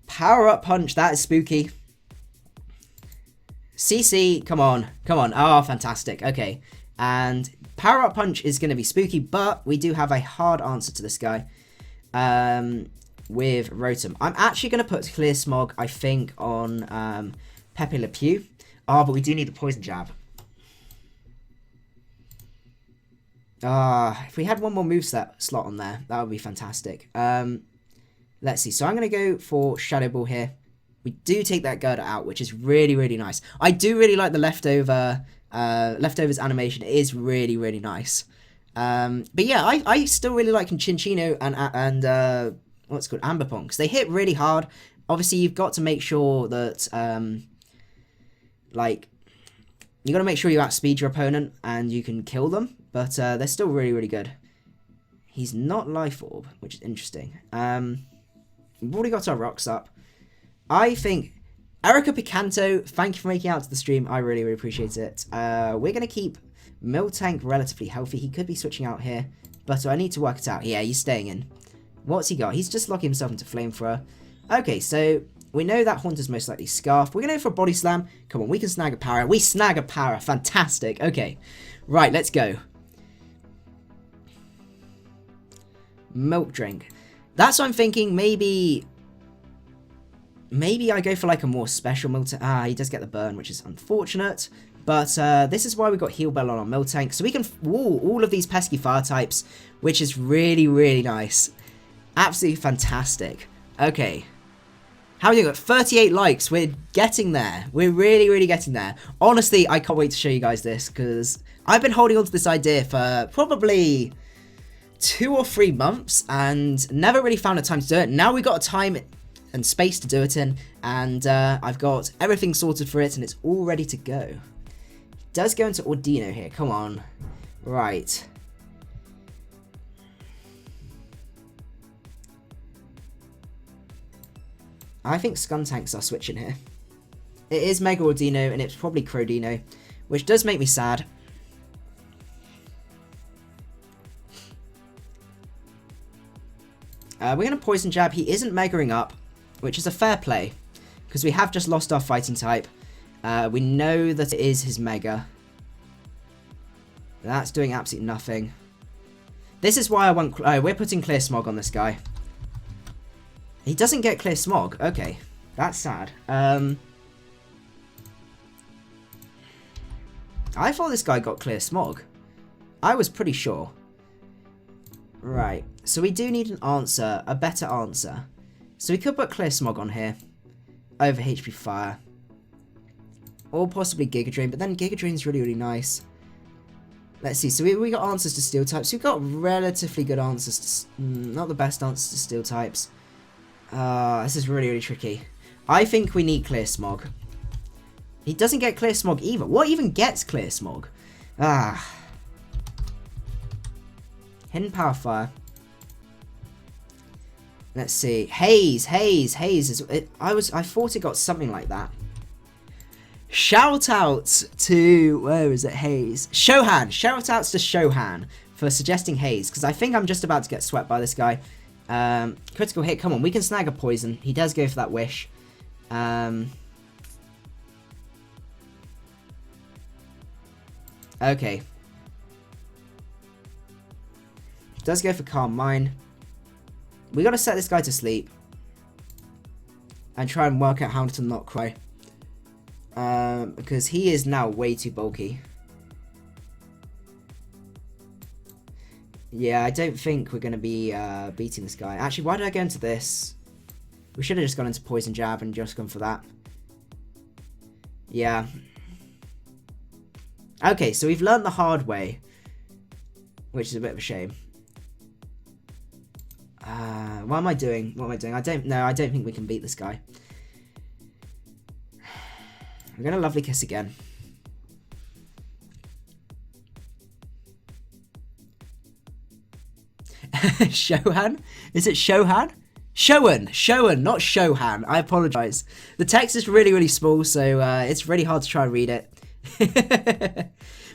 Power up punch, that is spooky. CC, come on. Oh, fantastic. Okay. And power up punch is going to be spooky, but we do have a hard answer to this guy with Rotom. I'm actually going to put Clear Smog, I think, on Pepe Le Pew. Oh, but we do need the Poison Jab. If we had one more moveset slot on there, that would be fantastic. Let's see. So I'm going to go for Shadow Ball here. We do take that Gerda out, which is really nice. I do really like the leftovers animation. It is really nice. But yeah, I still really like Chinchino and what's it called, Ambipom, because they hit really hard. Obviously, you've got to make sure that you got to make sure you outspeed your opponent and you can kill them. But they're still really good. He's not Life Orb, which is interesting. We've already got our rocks up. I think Erica Picanto, thank you for making it out to the stream. I really appreciate it. We're going to keep Miltank relatively healthy. He could be switching out here, but I need to work it out. Yeah, he's staying in. What's he got? He's just locking himself into Flamethrower. Okay, so we know that Haunter's most likely Scarf. We're going to go for a Body Slam. Come on, we can snag a Para. We snag a Para. Fantastic. Okay, right, let's go. Milk Drink. That's what I'm thinking. Maybe I go for like a more special Miltank. He does get the burn, which is unfortunate. But this is why we got Heal Bell on our Miltank. So we can wall all of these pesky fire types, which is really nice. Absolutely fantastic. Okay. How are you doing? 38 likes. We're getting there. We're really getting there. Honestly, I can't wait to show you guys this because I've been holding on to this idea for probably 2 or 3 months and never really found a time to do it. Now we got a time and space to do it in, and I've got everything sorted for it and it's all ready to go. It does go into Ordino here. Come on. Right. I think Skuntanks are switching here. It is Mega Ordino and it's probably Crodino, which does make me sad. We're going to Poison Jab. He isn't Megaing up, which is a fair play, because we have just lost our Fighting type. We know that it is his Mega. That's doing absolutely nothing. This is why I want... we're putting Clear Smog on this guy. He doesn't get Clear Smog. Okay, that's sad. I thought this guy got clear smog. I was pretty sure. Right, so we do need an answer, a better answer. So we could put clear smog on here. Over HP fire. Or possibly Giga Drain, but then Giga Drain's really, really nice. Let's see, so we got answers to steel types. We've got relatively good answers to... not the best answers to steel types. This is really, really tricky. I think we need clear smog. He doesn't get clear smog either. What even gets clear smog? Hidden power fire. Let's see. Haze is I thought it got something like that. Shout outs to, where is it? Haze. Shohan. Shout outs to Shohan for suggesting Haze, because I think I'm just about to get swept by this guy. Critical hit. Come on, we can snag a poison. He does go for that wish. Okay. Does go for Calm Mind. We gotta set this guy to sleep. And try and work out how to not cry. Because he is now way too bulky. Yeah, I don't think we're gonna be beating this guy. Actually, why did I go into this? We should have just gone into Poison Jab and just gone for that. Yeah. Okay, so we've learned the hard way. Which is a bit of a shame. What am I doing? What am I doing? I don't know. I don't think we can beat this guy. I'm going to Lovely Kiss again. Shohan? Is it Shohan? Shohan, not Shohan. I apologise. The text is really, really small, so it's really hard to try and read it.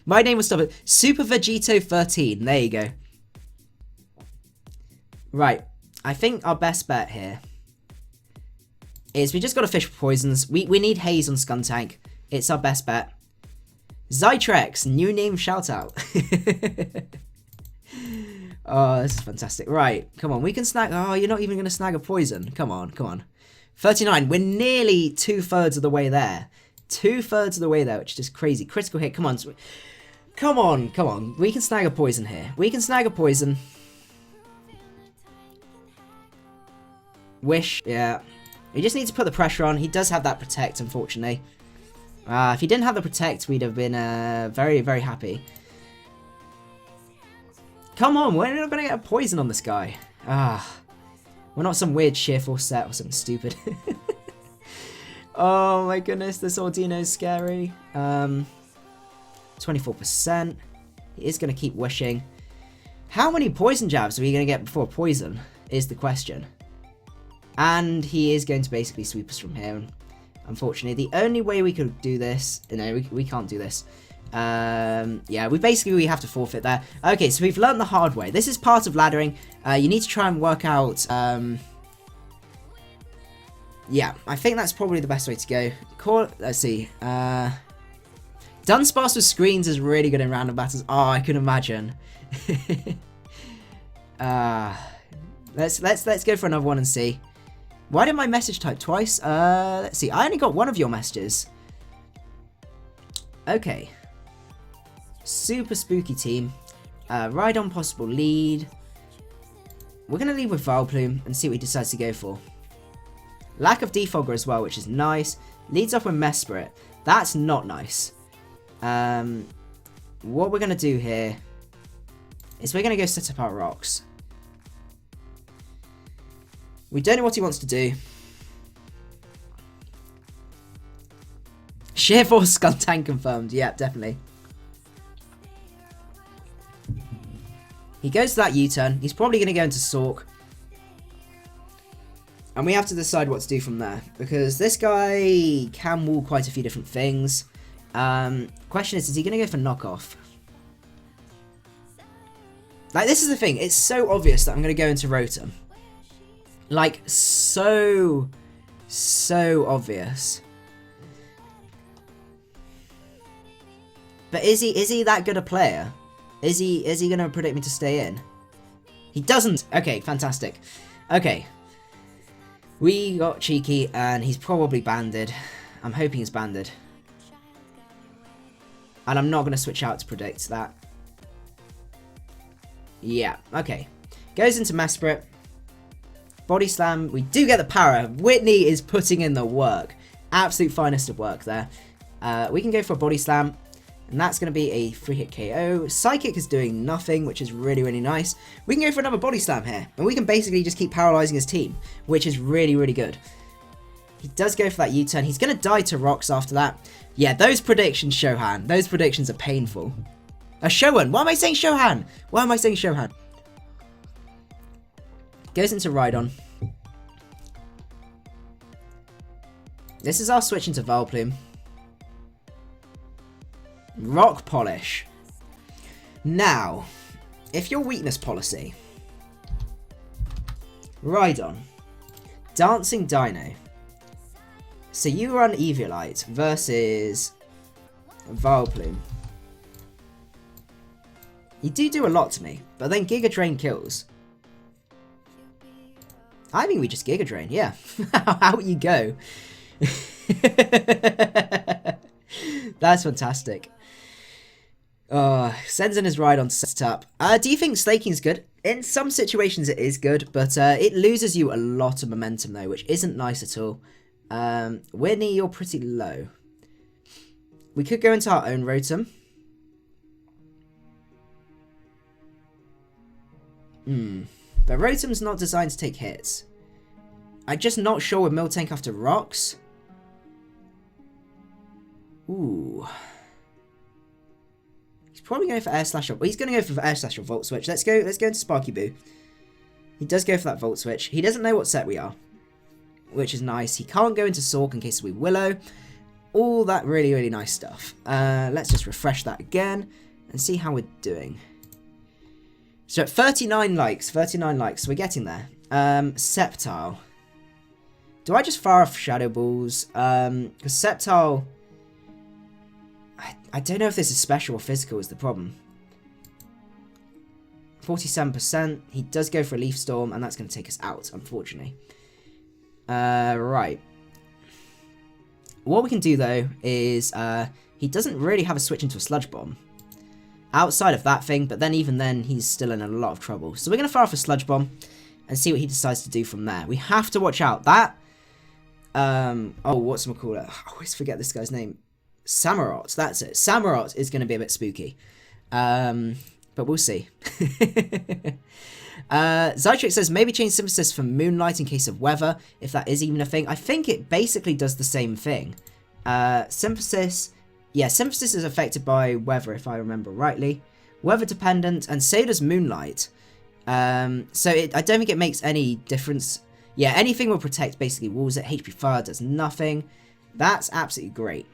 My name was stop it. Super Vegito 13. There you go. Right. I think our best bet here is we just got to fish for poisons. We need Haze on Skuntank. It's our best bet. Zytrex, new name shout out. Oh, this is fantastic. Right, come on, we can snag... Oh, you're not even going to snag a poison. Come on, come on. 39, we're nearly 2/3 of the way there. 2/3 of the way there, which is just crazy. Critical hit, come on. Come on, come on. We can snag a poison here. We can snag a poison. Wish, yeah. We just need to put the pressure on. He does have that Protect, unfortunately. If he didn't have the Protect, we'd have been very, very happy. Come on, we're not going to get a poison on this guy. We're not some weird Sheer Force set or something stupid. Oh my goodness, this Ordino's scary. 24%. He is going to keep wishing. How many poison jabs are we going to get before poison is the question. And he is going to basically sweep us from here. Unfortunately, the only way we could do this... No, we can't do this. Yeah, we have to forfeit there. Okay, so we've learned the hard way. This is part of laddering. You need to try and work out... yeah, I think that's probably the best way to go. Let's see. Dunsparce with screens is really good in random battles. Oh, I can imagine. Let's go for another one and see. Why did my message type twice? Let's see. I only got one of your messages. Okay. Super spooky team. Ride on possible lead. We're going to lead with Vileplume and see what he decides to go for. Lack of Defogger as well, which is nice. Leads off with Mesprit. That's not nice. What we're going to do here is we're going to go set up our rocks. We don't know what he wants to do. Sheer Force Skuntank confirmed. Yeah, definitely. He goes to that U-turn. He's probably going to go into Sork. And we have to decide what to do from there. Because this guy can wall quite a few different things. Question is he going to go for knockoff? Like, this is the thing. It's so obvious that I'm going to go into Rotom. Like, so obvious. But is he that good a player? Is he going to predict me to stay in? He doesn't. Okay, fantastic. Okay. We got cheeky, and he's probably banded. I'm hoping he's banded. And I'm not going to switch out to predict that. Yeah, okay. Goes into Mesprit. Body Slam. We do get the power. Whitney is putting in the work. Absolute finest of work there. We can go for a Body Slam. And that's going to be a 3-hit KO. Psychic is doing nothing, which is really, really nice. We can go for another Body Slam here. And we can basically just keep paralyzing his team, which is really, really good. He does go for that U-turn. He's going to die to rocks after that. Yeah, those predictions, Shohan. Those predictions are painful. Shohan. Why am I saying Shohan? Why am I saying Shohan? Goes into Rhydon. This is our switch into Vileplume. Rock Polish. Now, if your weakness policy, Rhydon, Dancing Dino. So you run Eviolite versus Vileplume. You do a lot to me, but then Giga Drain kills. I think we just Giga Drain, yeah. Out you go. That's fantastic. Sends in his Rhydon to set up. Do you think Slaking is good? In some situations it is good, but it loses you a lot of momentum though, which isn't nice at all. Whitney, you're pretty low. We could go into our own Rotom. But Rotom's not designed to take hits. I'm just not sure with Miltank after rocks. Ooh. He's probably going for Air Slash or... Well, he's going to go for Air Slash or Volt Switch. Let's go into Sparky Boo. He does go for that Volt Switch. He doesn't know what set we are, which is nice. He can't go into Sork in case we Willow. All that really, really nice stuff. Let's just refresh that again and see how we're doing. So at 39 likes, 39 likes, we're getting there. Sceptile. Do I just fire off Shadow Balls? Because Sceptile... I don't know if this is special or physical is the problem. 47%. He does go for a Leaf Storm, and that's going to take us out, unfortunately. Right. What we can do, though, is he doesn't really have a switch into a Sludge Bomb. Outside of that thing, but then even then, he's still in a lot of trouble. So we're going to fire off a Sludge Bomb and see what he decides to do from there. We have to watch out. That... oh, whatchamacallit? I always forget this guy's name. Samurott, that's it. Samurott is going to be a bit spooky. But we'll see. Zytrix says, maybe change Synthesis for Moonlight in case of weather, if that is even a thing. I think it basically does the same thing. Synthesis... Yeah, Synthesis is affected by weather, if I remember rightly. Weather dependent, and so does Moonlight. So I don't think it makes any difference. Yeah, anything will protect basically walls. It HP Fire does nothing. That's absolutely great.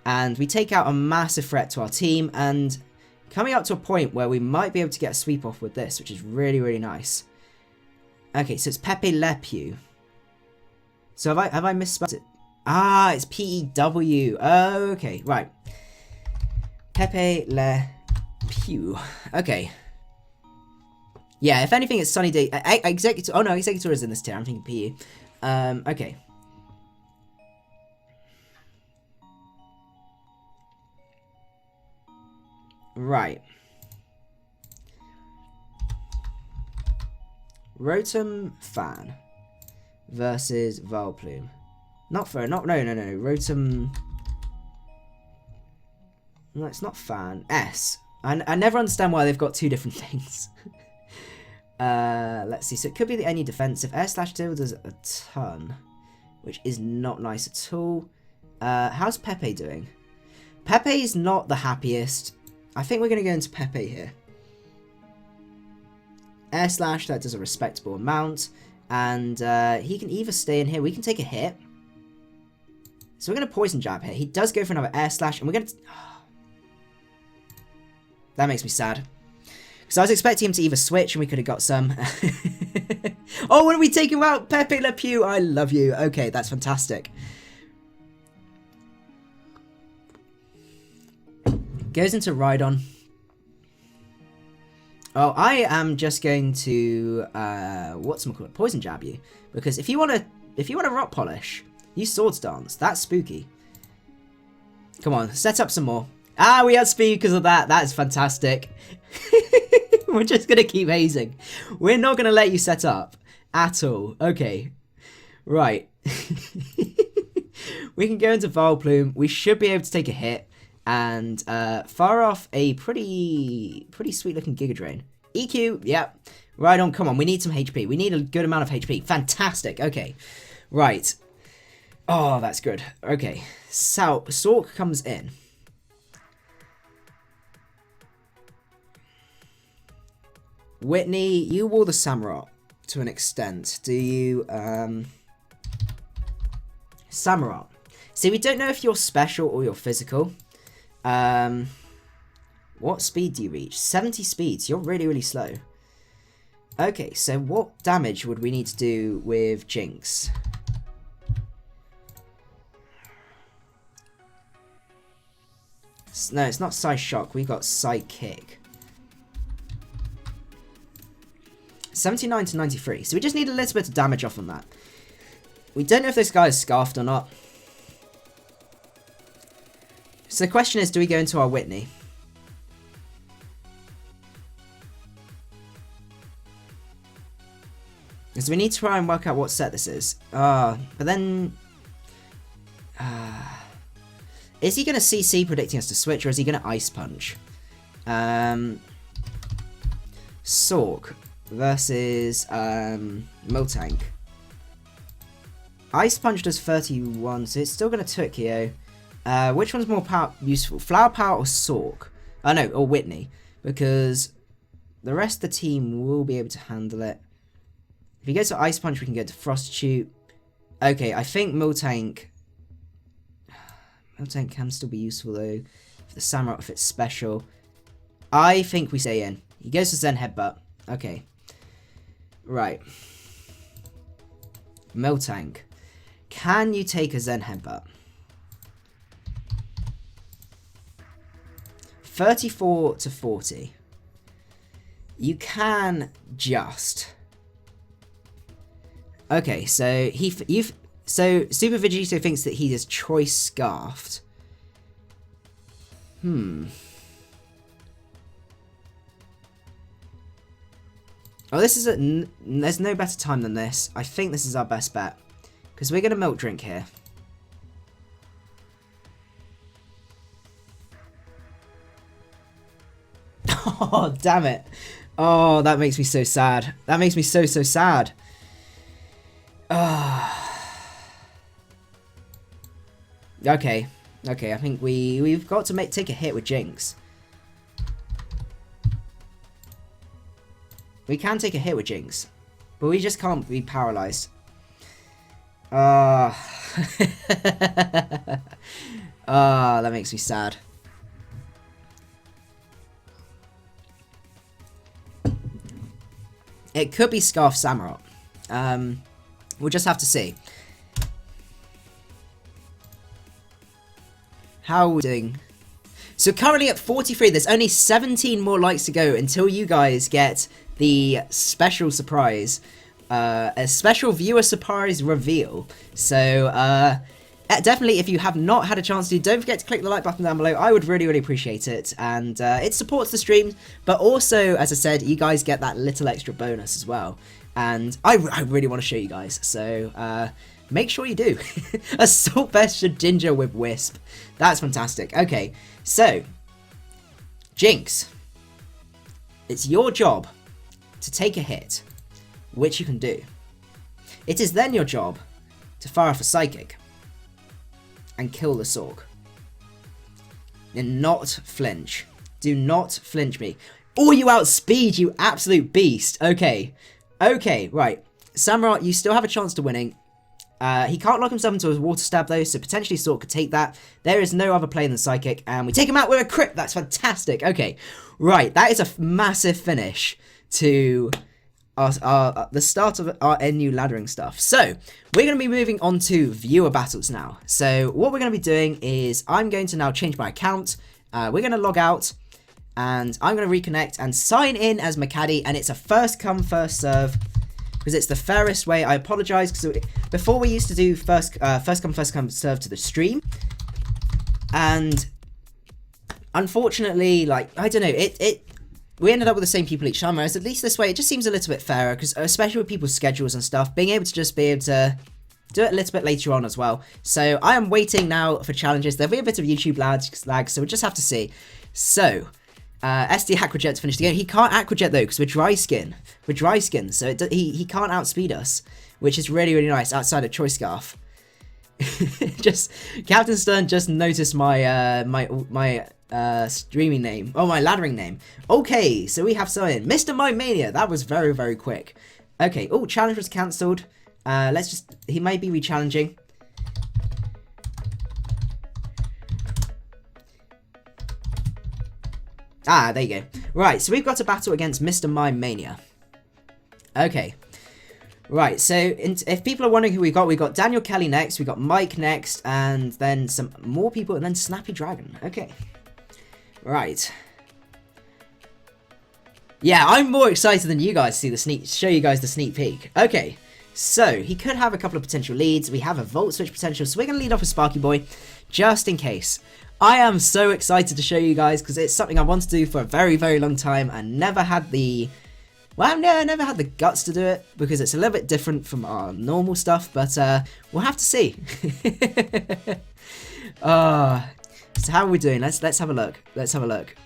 And we take out a massive threat to our team, and coming up to a point where we might be able to get a sweep off with this, which is really, really nice. Okay, so it's Pepe Le Pew. So have I misspelled it? Ah, it's P-E-W. Oh, okay, right. Pepe Le Pew. Okay. Yeah, if anything, it's Sunny Day. Executor. Oh no, Executor is in this tier. I'm thinking PE. Okay. Right. Rotom Fan versus Vileplume. No. Rotom. No, it's not Fan. S. I never understand why they've got two different things. Let's see. So it could be the any defensive. Air Slash 2 does a ton, which is not nice at all. How's Pepe doing? Pepe is not the happiest. I think we're going to go into Pepe here. Air Slash, that does a respectable amount. And he can either stay in here. We can take a hit. So we're going to Poison Jab here. He does go for another Air Slash. And we're going to... That makes me sad. Because I was expecting him to either switch and we could have got some. Oh, when we take him out? Pepe Le Pew, I love you. Okay, that's fantastic. Goes into Rhydon. Oh, I am just going to Poison Jab you, because if you want to Rock Polish, use Swords Dance. That's spooky. Come on, set up some more. Ah, we outspeed because of that. That is fantastic. We're just going to keep hazing. We're not going to let you set up at all. Okay. Right. We can go into Vileplume. We should be able to take a hit and fire off a pretty sweet looking Giga Drain. EQ, yep. Right on, come on. We need some HP. We need a good amount of HP. Fantastic. Okay. Right. Oh, that's good. Okay. So, Sork comes in. Whitney, you wore the Samurott to an extent. Do you, Samurott. See, we don't know if you're special or you're physical. What speed do you reach? 70 speeds. You're really, really slow. Okay, so what damage would we need to do with Jinx? No, it's not Psy Shock. We got Psy Kick. 79 to 93. So we just need a little bit of damage off on that. We don't know if this guy is scarfed or not. So the question is, do we go into our Whitney? Because we need to try and work out what set this is. But then... is he going to CC predicting us to switch, or is he going to Ice Punch? Sork versus Miltank. Ice Punch does 31, so it's still going to Tokyo. Which one's more useful? Flower Power or Sork? Oh no, or Whitney. Because the rest of the team will be able to handle it. If he goes to Ice Punch, we can go to Prostitute. Okay, I think Miltank... Miltank can still be useful though. For the Samurott, if it's special. I think we stay in. He goes to Zen Headbutt. Okay. Right. Miltank. Can you take a Zen Headbutt? 34 to 40. You can just... Okay, so Super Vegito thinks that he is Choice Scarfed. Oh, this is there's no better time than this. I think this is our best bet. Because we're going to Milk Drink here. Oh, damn it. Oh, that makes me so sad. That makes me so sad. Okay. Okay, I think we've got to take a hit with Jinx. We can take a hit with Jinx. But we just can't be paralyzed. That makes me sad. It could be Scarf Samurott. We'll just have to see. How are we doing? So currently at 43, there's only 17 more likes to go until you guys get the special surprise. A special viewer surprise reveal. So, definitely, if you have not had a chance to, don't forget to click the like button down below. I would really, really appreciate it. And it supports the stream. But also, as I said, you guys get that little extra bonus as well. And I really want to show you guys. So, make sure you do. Assault Vest Ginger with Wisp. That's fantastic. Okay, so, Jinx. It's your job to take a hit, which you can do. It is then your job to fire off a Psychic and kill the Sork. And not flinch. Do not flinch me. Oh, you outspeed, you absolute beast. Okay. Okay, right. Samurott, you still have a chance to winning. He can't lock himself into a Water Stab though, so potentially Sork could take that. There is no other play than Psychic, and we take him out with a crit. That's fantastic. Okay, right. That is a massive finish to the start of our NU laddering stuff. So we're going to be moving on to viewer battles now. So what we're going to be doing is I'm going to now change my account. We're going to log out and I'm going to reconnect and sign in as macadii, and it's a first come first serve because it's the fairest way. I apologize because before we used to do first come first serve to the stream, and unfortunately, like, I don't know, we ended up with the same people each time, whereas at least this way, it just seems a little bit fairer, because especially with people's schedules and stuff, being able to just be able to do it a little bit later on as well. So I am waiting now for challenges. There'll be a bit of YouTube lag, so we'll just have to see. So, SD Aquajet to finish the game. He can't Aquajet though, because we're dry skin. We're dry skin, so he can't outspeed us, which is really, really nice outside of Choice Scarf. Just, Captain Stern just noticed my, my streaming name. Oh, my laddering name. Okay, so we have something. Mr. Mime Mania. That was very, very quick. Okay, oh, challenge was cancelled. Let's just, he might be re-challenging. Ah, there you go. Right, so we've got a battle against Mr. Mime Mania. Okay. Right, so if people are wondering who we got Daniel Kelly next, we got Mike next, and then some more people, and then Snappy Dragon. Okay. Right. Yeah, I'm more excited than you guys to see show you guys the sneak peek. Okay. So, he could have a couple of potential leads. We have a Volt Switch potential, so we're going to lead off with Sparky Boy, just in case. I am so excited to show you guys, because it's something I want to do for a very, very long time, and never had the... Well, no, I never had the guts to do it, because it's a little bit different from our normal stuff, but we'll have to see. So how are we doing? Let's have a look. Let's have a look.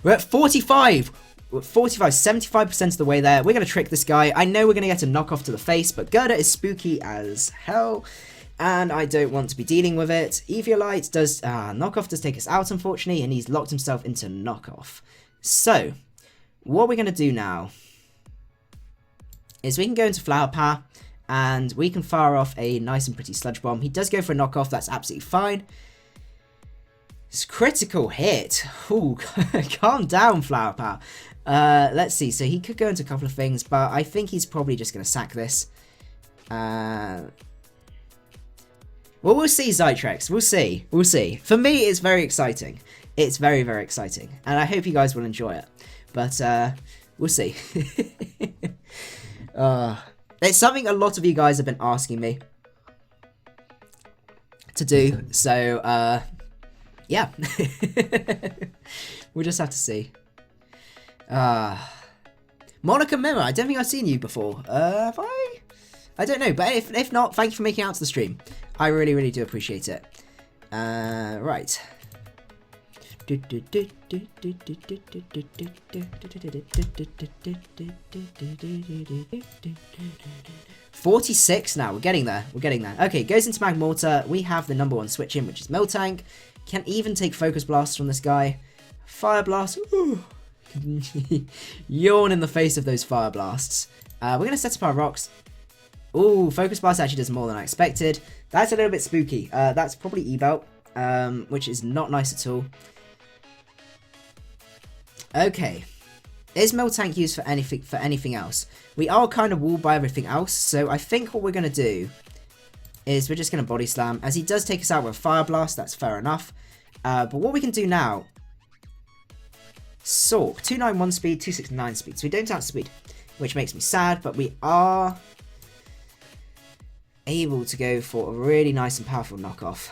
We're at 45! 45, 75% of the way there. We're going to trick this guy. I know we're going to get a knockoff to the face, but Gerda is spooky as hell, and I don't want to be dealing with it. Eviolite does, knockoff does take us out, unfortunately, and he's locked himself into knockoff. So, what we're going to do now is we can go into Flower Power, and we can fire off a nice and pretty Sludge Bomb. He does go for a knockoff, that's absolutely fine. It's critical hit. Ooh, calm down, Flower Power. Let's see. So he could go into a couple of things, but I think he's probably just going to sack this. Well, we'll see, Zy-Trex. We'll see. We'll see. For me, it's very exciting. It's very, very exciting. And I hope you guys will enjoy it. But, we'll see. It's something a lot of you guys have been asking me to do. So, yeah. We'll just have to see. Monica Mirror, I don't think I've seen you before. Have I? I don't know, but if not, thank you for making it out to the stream. I really, really do appreciate it. Right. 46 now, we're getting there, we're getting there. Okay, goes into Magmortar, we have the number 1 switch in, which is Miltank. Can even take Focus Blast from this guy. Fire Blast, ooh. Yawn in the face of those Fire Blasts. We're going to set up our rocks. Ooh, Focus Blast actually does more than I expected. That's a little bit spooky. That's probably E-Belt, which is not nice at all. Okay. Is Miltank used for anything else? We are kind of walled by everything else, so I think what we're going to do is we're just going to Body Slam. As he does take us out with Fire Blast, that's fair enough. But what we can do now... Sork, 291 speed, 269 speed, so we don't outspeed, which makes me sad, but we are able to go for a really nice and powerful knockoff.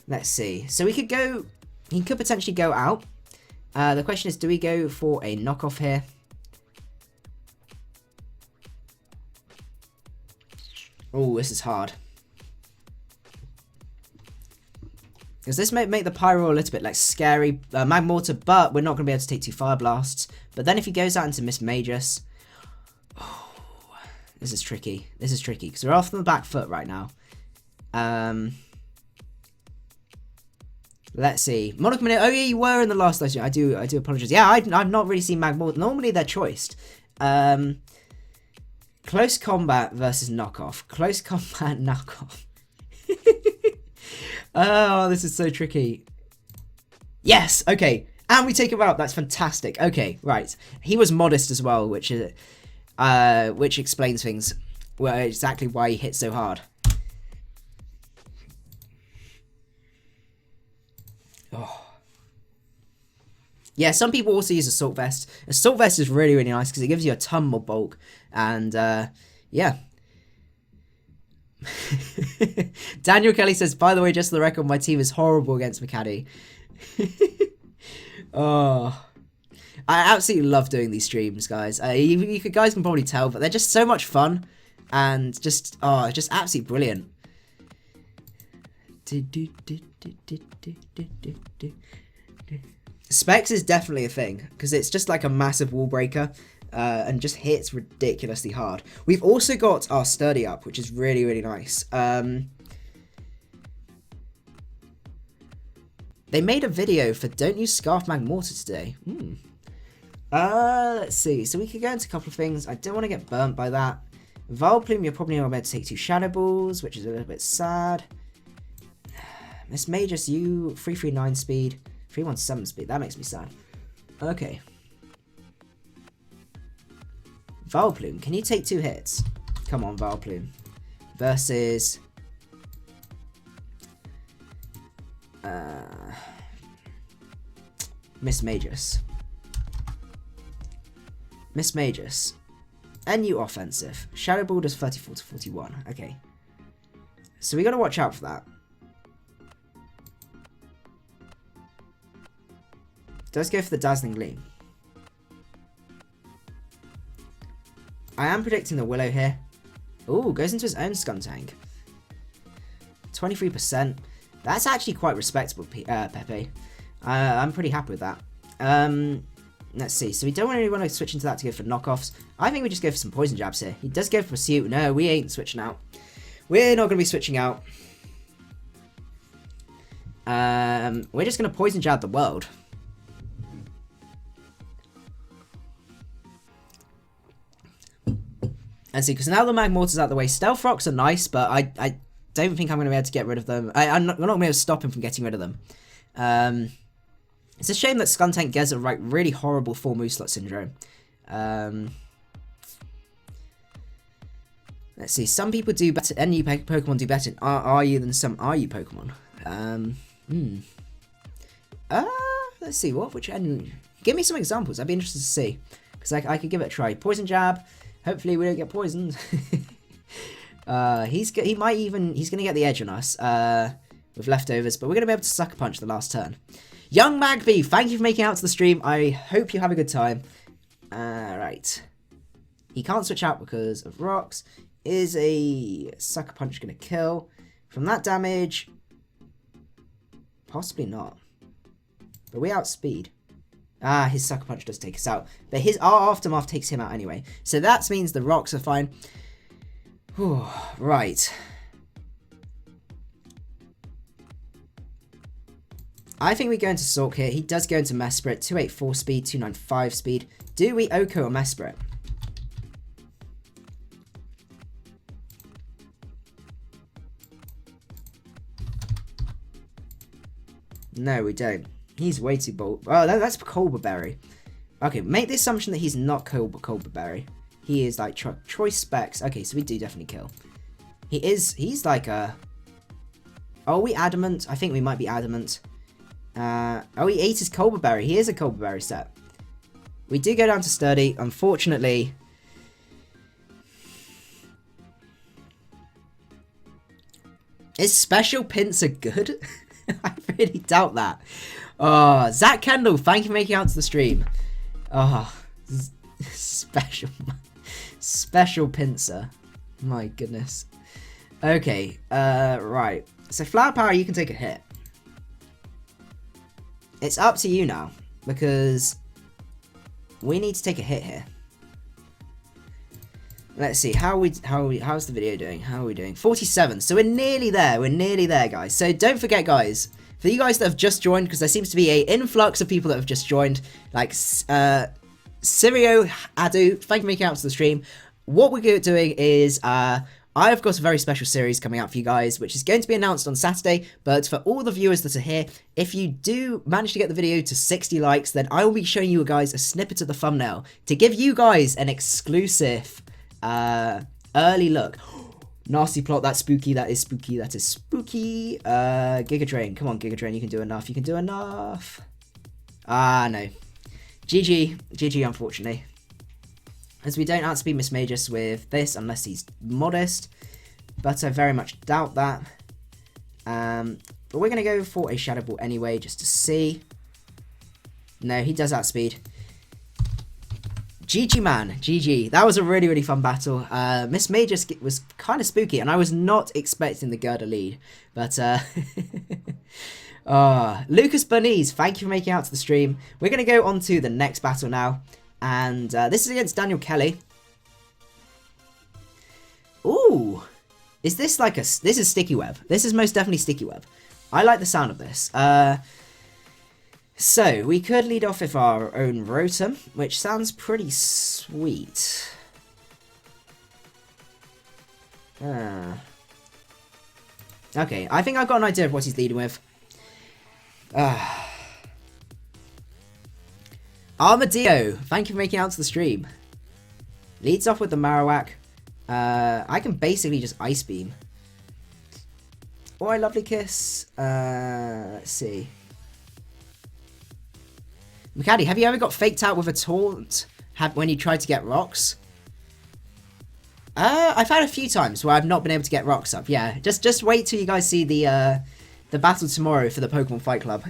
Let's see. So we could go... He could potentially go out. The question is, do we go for a knockoff here? Oh, this is hard. Because this may make the Pyro a little bit like scary. Magmortar, but we're not going to be able to take 2 Fire Blasts. But then if he goes out into Miss Magus... Oh, this is tricky. This is tricky. Because we're off on the back foot right now. Let's see. Monica Minute. Oh yeah, you were in the last live stream. I do apologize. Yeah, I've not really seen Magmortar. Normally they're choiced. Close combat versus knockoff. Close combat knockoff. Oh, this is so tricky. Yes, okay. And we take him out. That's fantastic. Okay, right. He was modest as well, which explains things. Well, exactly why he hit so hard. Oh. Yeah, some people also use Assault Vest. Assault Vest is really, really nice because it gives you a ton more bulk. And, yeah. Daniel Kelly says, by the way, just for the record, my team is horrible against macadii. Oh, I absolutely love doing these streams, guys. You guys can probably tell, but they're just so much fun and just absolutely brilliant. Specs is definitely a thing because it's just like a massive wall breaker and just hits ridiculously hard. We've also got our sturdy up, which is really, really nice. They made a video for don't use Scarf Magmortar today. Let's see. So we could go into a couple of things. I don't want to get burnt by that. Vileplume, you're probably not meant to take 2 Shadow Balls, which is a little bit sad. Miss Magus, you 339 speed, 317 speed. That makes me sad. Okay. Vileplume, can you take 2 hits? Come on, Vileplume. Versus... Miss Magus. Miss Magus. NU offensive. Shadow Ball does 34 to 41. Okay. So we gotta watch out for that. Does go for the Dazzling Gleam. I am predicting the Willow here. Ooh, goes into his own Skuntank. 23%. That's actually quite respectable, Pepe. I'm pretty happy with that. Let's see. So we don't really want to switch into that to go for knockoffs. I think we just go for some poison jabs here. He does go for pursuit. No, we ain't switching out. We're not going to be switching out. We're just going to poison jab the world. And see, because now the Magmortar's out of the way. Stealth Rocks are nice, but I don't think I'm going to be able to get rid of them. We're not going to be able to stop him from getting rid of them. It's a shame that Skuntank gets a really horrible full move slot syndrome. Let's see. Some people do better. Any Pokemon do better in RU than some RU Pokemon. Let's see. Which end? Give me some examples. I'd be interested to see. Because I could give it a try. Poison Jab. Hopefully we don't get poisoned. He's going to get the edge on us with leftovers, but we're going to be able to Sucker Punch the last turn. Young Magby, thank you for making it out to the stream. I hope you have a good time. Right. He can't switch out because of rocks. Is a Sucker Punch going to kill? From that damage, possibly not. But we outspeed. His Sucker Punch does take us out. But our Aftermath takes him out anyway. So that means the rocks are fine. Whew, right. I think we go into Sulk here. He does go into Mesprit. 284 speed, 295 speed. Do we Oko or Mesprit? No, we don't. He's way too bold. Oh, that's Colbur Berry. Okay, make the assumption that he's not Colbur Berry. He is like Choice Specs. Okay, so we do definitely kill. He's like a... Are we Adamant? I think we might be Adamant. Oh, he ate his Colbur Berry. He is a Colbur Berry set. We do go down to Sturdy. Unfortunately... Is Special Pincer good? I really doubt that. Oh, Zach Kendall, thank you for making it out to the stream. Oh, special pincer. My goodness. Okay, right. So Flower Power, you can take a hit. It's up to you now, because we need to take a hit here. Let's see, how's the video doing? How are we doing? 47, so we're nearly there, guys. So don't forget, guys, for you guys that have just joined, because there seems to be an influx of people that have just joined, like Sirio Adu, thank you for making it out to the stream. What we're doing is, I've got a very special series coming out for you guys, which is going to be announced on Saturday, but for all the viewers that are here, if you do manage to get the video to 60 likes, then I will be showing you guys a snippet of the thumbnail to give you guys an exclusive early look. Nasty plot, that's spooky, that is spooky, that is spooky. Giga Drain, come on Giga Drain, you can do enough, you can do enough. No. GG, unfortunately. As we don't outspeed Miss Magus with this, unless he's modest. but I very much doubt that. But we're going to go for a Shadow Ball anyway, just to see. No, he does outspeed. GG, man. GG. That was a really, really fun battle. Miss May just was kind of spooky, and I was not expecting the Gerda lead. But, Lucas Bernice, thank you for making it out to the stream. We're going to go on to the next battle now. And this is against Daniel Kelly. Ooh. Is this like this is Sticky Web. This is most definitely Sticky Web. I like the sound of this. So, we could lead off with our own Rotom, which sounds pretty sweet. Okay, I think I've got an idea of what he's leading with. Armadillo, thank you for making it out to the stream. Leads off with the Marowak. I can basically just Ice Beam. Or a Lovely Kiss. Let's see. Macadii, have you ever got faked out with a taunt when you tried to get rocks? I've had a few times where I've not been able to get rocks up. Yeah, just wait till you guys see the battle tomorrow for the Pokemon Fight Club.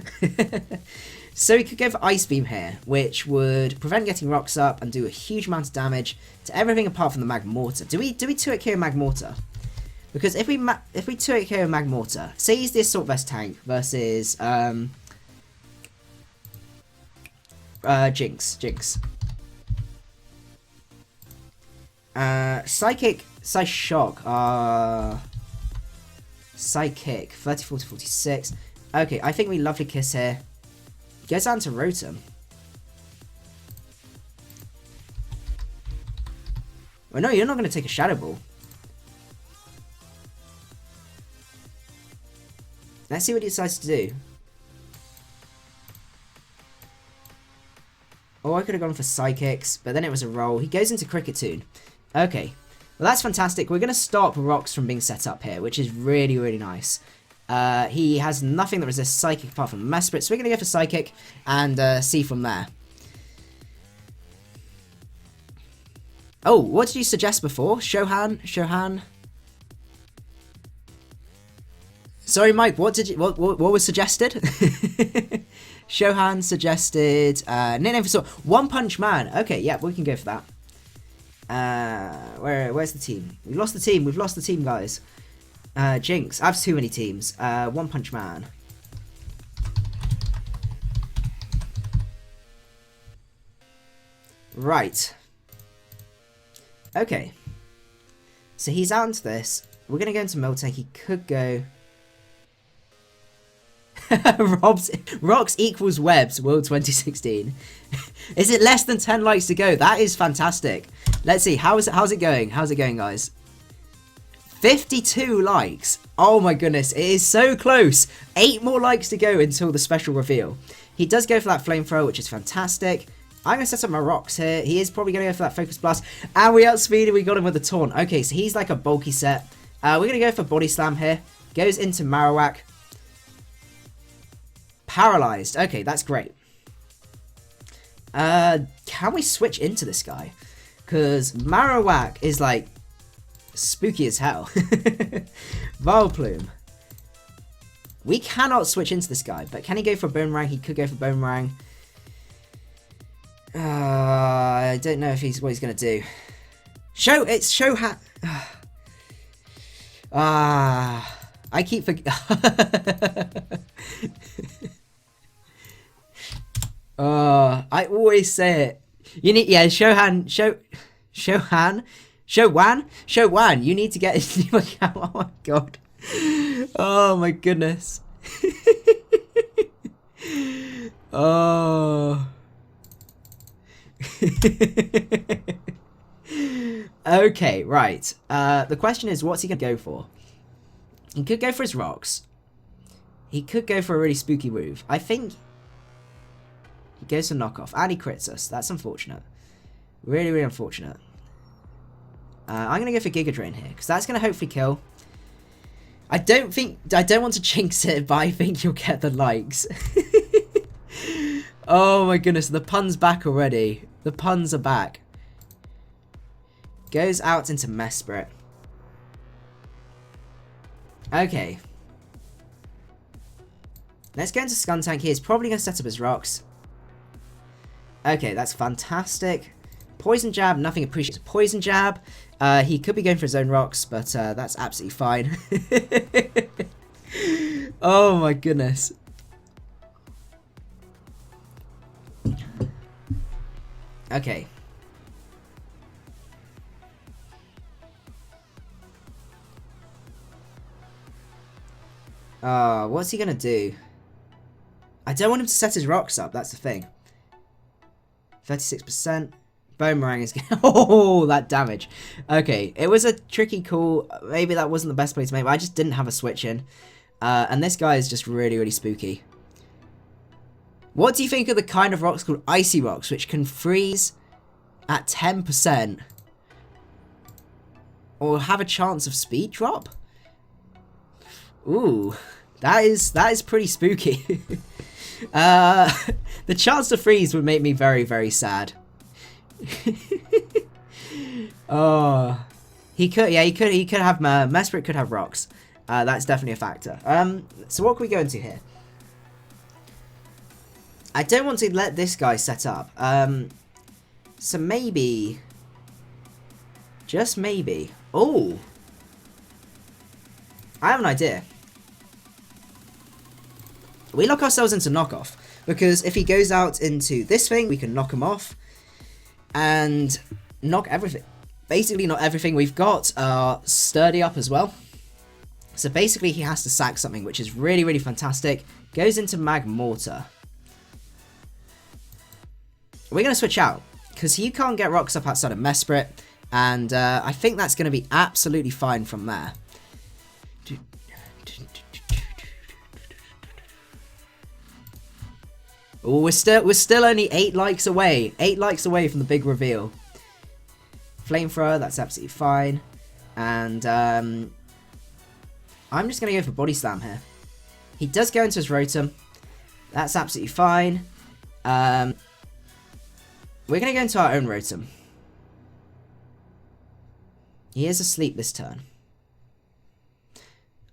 So we could go for Ice Beam here, which would prevent getting rocks up and do a huge amount of damage to everything apart from the Magmortar. Do we 2-hit KO Magmortar? Because if we 2-hit KO Magmortar, say he's the Assault Vest tank versus Jinx. Psychic, Psyshock, Psychic, 34 to 46. Okay, I think we Lovely Kiss here. Goes down to Rotom. Well, no, you're not going to take a Shadow Ball. Let's see what he decides to do. Oh, I could have gone for Psychics, but then it was a roll. He goes into Cricketune. Okay. Well, that's fantastic. We're going to stop rocks from being set up here, which is really, really nice. He has nothing that resists Psychic apart from Mesprit, so we're going to go for Psychic and see from there. Oh, what did you suggest before? Shohan? Sorry, Mike, what was suggested? Shohan suggested nickname for sword. One Punch Man. Okay, yeah, we can go for that. Where's the team? We've lost the team, guys. Jinx. I have too many teams. One Punch Man. Right. Okay. So he's out into this. We're going to go into Miltank. He could go... Rocks equals webs, World 2016. Is it less than 10 likes to go? That is fantastic. Let's see. How's it going? How's it going, guys? 52 likes. Oh my goodness. It is so close. 8 more likes to go until the special reveal. He does go for that flamethrower, which is fantastic. I'm going to set up my rocks here. He is probably going to go for that Focus Blast. And we outspeeded. We got him with the Taunt. Okay, so he's like a bulky set. We're going to go for Body Slam here. Goes into Marowak. Paralyzed. Okay, that's great. Can we switch into this guy? Because Marowak is like spooky as hell. Vileplume. We cannot switch into this guy, but can he go for Boomerang? He could go for Boomerang. I don't know if what he's gonna do. It's Shohat. I keep I always say it. You need, yeah, Showan. You need to get into your account. Oh my god. Oh my goodness. Oh. Okay, right. The question is, what's he gonna go for? He could go for his rocks. He could go for a really spooky move. I think he goes for knockoff, and he crits us. That's unfortunate. Really, really unfortunate. I'm going to go for Giga Drain here, because that's going to hopefully kill. I don't want to jinx it, but I think you'll get the likes. Oh my goodness, the pun's back already. The puns are back. Goes out into Mesprit. Okay. Let's go into Skuntank here. He's probably going to set up his rocks. Okay, that's fantastic. Poison Jab, nothing appreciates a Poison Jab. He could be going for his own rocks, but that's absolutely fine. Oh my goodness. Okay. What's he gonna do? I don't want him to set his rocks up, that's the thing. 36%. Boomerang is oh, that damage. Okay, it was a tricky call. Maybe that wasn't the best play to make, but I just didn't have a switch in. And this guy is just really, really spooky. What do you think of the kind of rocks called Icy Rocks, which can freeze at 10%? Or have a chance of speed drop? Ooh, that is pretty spooky. The chance to freeze would make me very, very sad. Oh, he could have Mesprit could have rocks. That's definitely a factor. So what can we go into here? I don't want to let this guy set up. So maybe, just maybe. Oh, I have an idea. We lock ourselves into knockoff, because if he goes out into this thing, we can knock him off and knock everything. Basically, not everything. We've got Sturdy up as well. So basically, he has to sack something, which is really, really fantastic. Goes into Magmortar. We're going to switch out, because he can't get rocks up outside of Mesprit, and I think that's going to be absolutely fine from there. Oh, we're still only 8 likes away. 8 likes away from the big reveal. Flamethrower, that's absolutely fine. And I'm just going to go for Body Slam here. He does go into his Rotom. That's absolutely fine. We're going to go into our own Rotom. He is asleep this turn.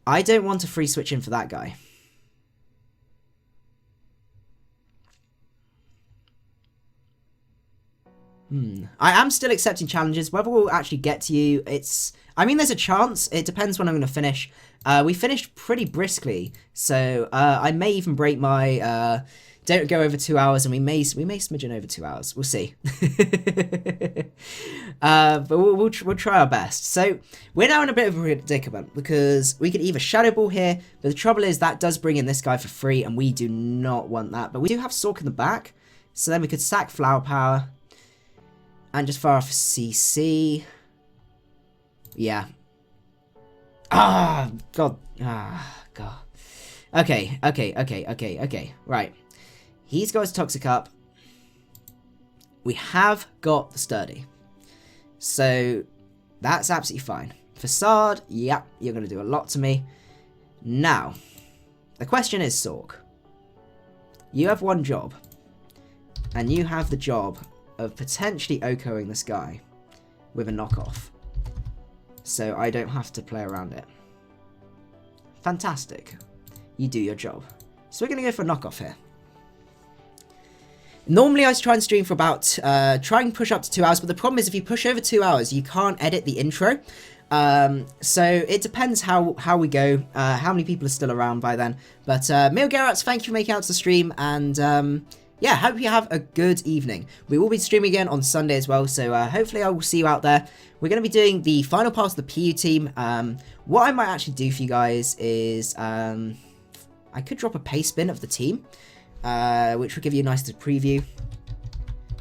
I don't want to free switch in for that guy. I am still accepting challenges. Whether we'll actually get to you, I mean, there's a chance. It depends when I'm going to finish. We finished pretty briskly, so I may even break my don't go over 2 hours, and we may smidgen over 2 hours. We'll see. But we'll try our best. So we're now in a bit of a predicament, because we could either Shadow Ball here, but the trouble is that does bring in this guy for free, and we do not want that. But we do have Sork in the back, so then we could sack Flower Power and just fire off CC. Yeah. Ah, God. Ah, God. Okay. Right. He's got his Toxic up. We have got the Sturdy. So, that's absolutely fine. Facade, yeah, you're going to do a lot to me. Now, the question is, Sork. You have one job. And you have the job of potentially OHKOing this guy with a knockoff. So I don't have to play around it. Fantastic. You do your job. So we're going to go for a knockoff here. Normally I try and stream for about, try and push up to 2 hours, but the problem is if you push over 2 hours, you can't edit the intro. So it depends how we go, how many people are still around by then. But Mil Garrett, thank you for making out to the stream, and yeah, hope you have a good evening. We will be streaming again on Sunday as well, so hopefully I will see you out there. We're going to be doing the final part of the PU team. What I might actually do for you guys is I could drop a pace spin of the team, which will give you a nice preview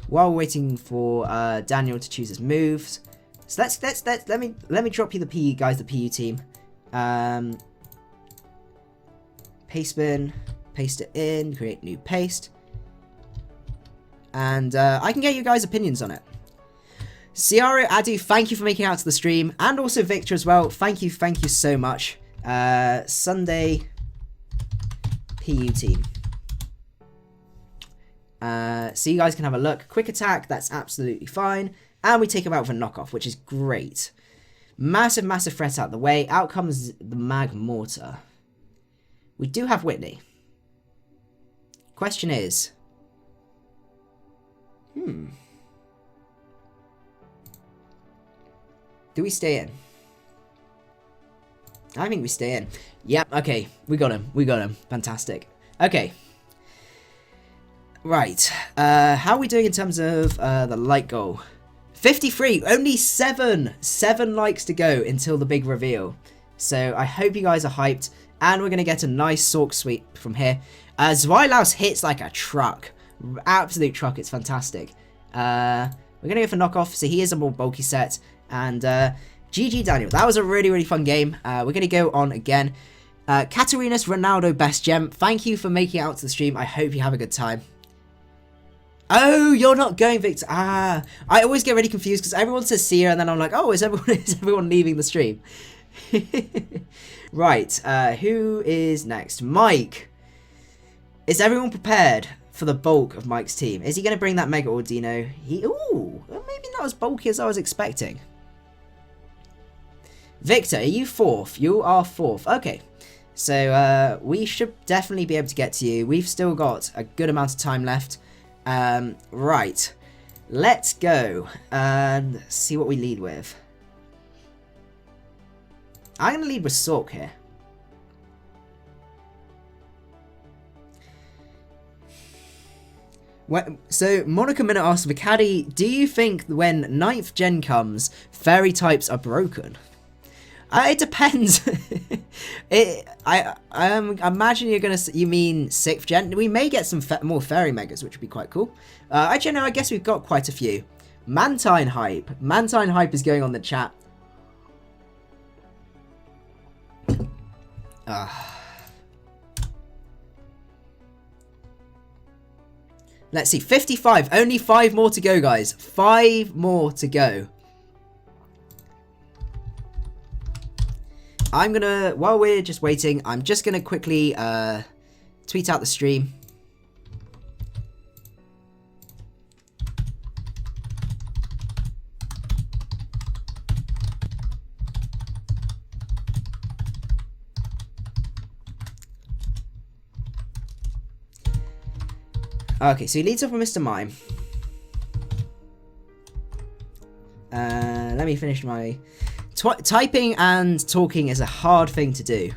while we're waiting for Daniel to choose his moves. So let me drop you the PU guys, the PU team. Paste spin, paste it in, create new paste. And I can get you guys' opinions on it. Ciaro, Adu, thank you for making it out to the stream. And also Victor as well. Thank you so much. Sunday PU team. So you guys can have a look. Quick attack, that's absolutely fine. And we take him out with a knockoff, which is great. Massive, massive threat out the way. Out comes the Mag Mortar. We do have Whitney. Question is... Do we stay in? I think we stay in. Yep, okay. We got him. We got him. Fantastic. Okay. Right. How are we doing in terms of the like goal? 53. Only 7 likes to go until the big reveal. So I hope you guys are hyped. And we're going to get a nice Sork sweep from here. Zweilous hits like a truck. Absolute truck. It's fantastic. We're going to go for knockoff. So he is a more bulky set. And GG Daniel. That was a really, really fun game. We're going to go on again. Catarinas Ronaldo Best Gem. Thank you for making it out to the stream. I hope you have a good time. Oh, you're not going, Victor. I always get really confused because everyone says see you, and then I'm like, oh, is everyone leaving the stream? Right, who is next? Mike. Is everyone prepared for the bulk of Mike's team? Is he going to bring that Mega Ordino? Ooh, maybe not as bulky as I was expecting. Victor, are you 4th? You are 4th. Okay, so we should definitely be able to get to you. We've still got a good amount of time left. Right, let's go and see what we lead with. I'm going to lead with Sork here. So, Monica Minute asks, Macadii, do you think when 9th gen comes, fairy types are broken? It depends. I imagine you mean 6th gen. We may get some more fairy megas, which would be quite cool. Actually, no, I guess we've got quite a few. Mantine Hype. Mantine Hype is going on the chat. Let's see, 55. Only 5 more to go, guys. 5 more to go. I'm gonna, while we're just waiting, I'm just gonna quickly tweet out the stream. Okay, so he leads off with Mr. Mime. Let me finish my... Typing and talking is a hard thing to do.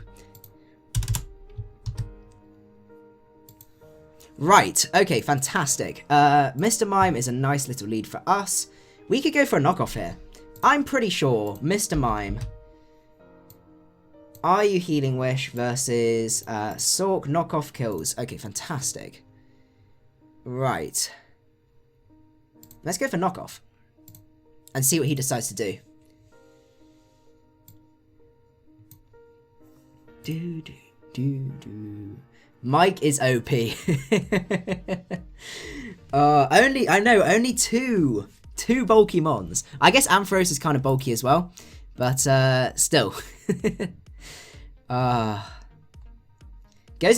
Right, okay, fantastic. Mr. Mime is a nice little lead for us. We could go for a knockoff here. I'm pretty sure Mr. Mime... Are You Healing Wish versus Sork knockoff kills. Okay, fantastic. Right. Let's go for knockoff. And see what he decides to do. Mike is OP. Only two bulky mons. I guess Ampharos is kind of bulky as well. But still. Goes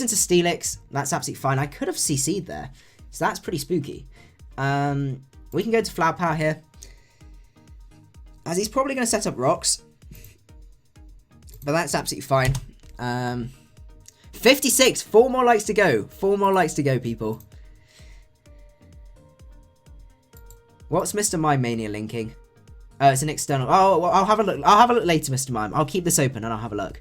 into Steelix. That's absolutely fine. I could have CC'd there. So that's pretty spooky. We can go to Flower Power here. As he's probably going to set up rocks. But that's absolutely fine. 56. 4 more likes to go. 4 more likes to go, people. What's Mr. Mime Mania linking? Oh, it's an external. Oh, well, I'll have a look. I'll have a look later, Mr. Mime. I'll keep this open and I'll have a look.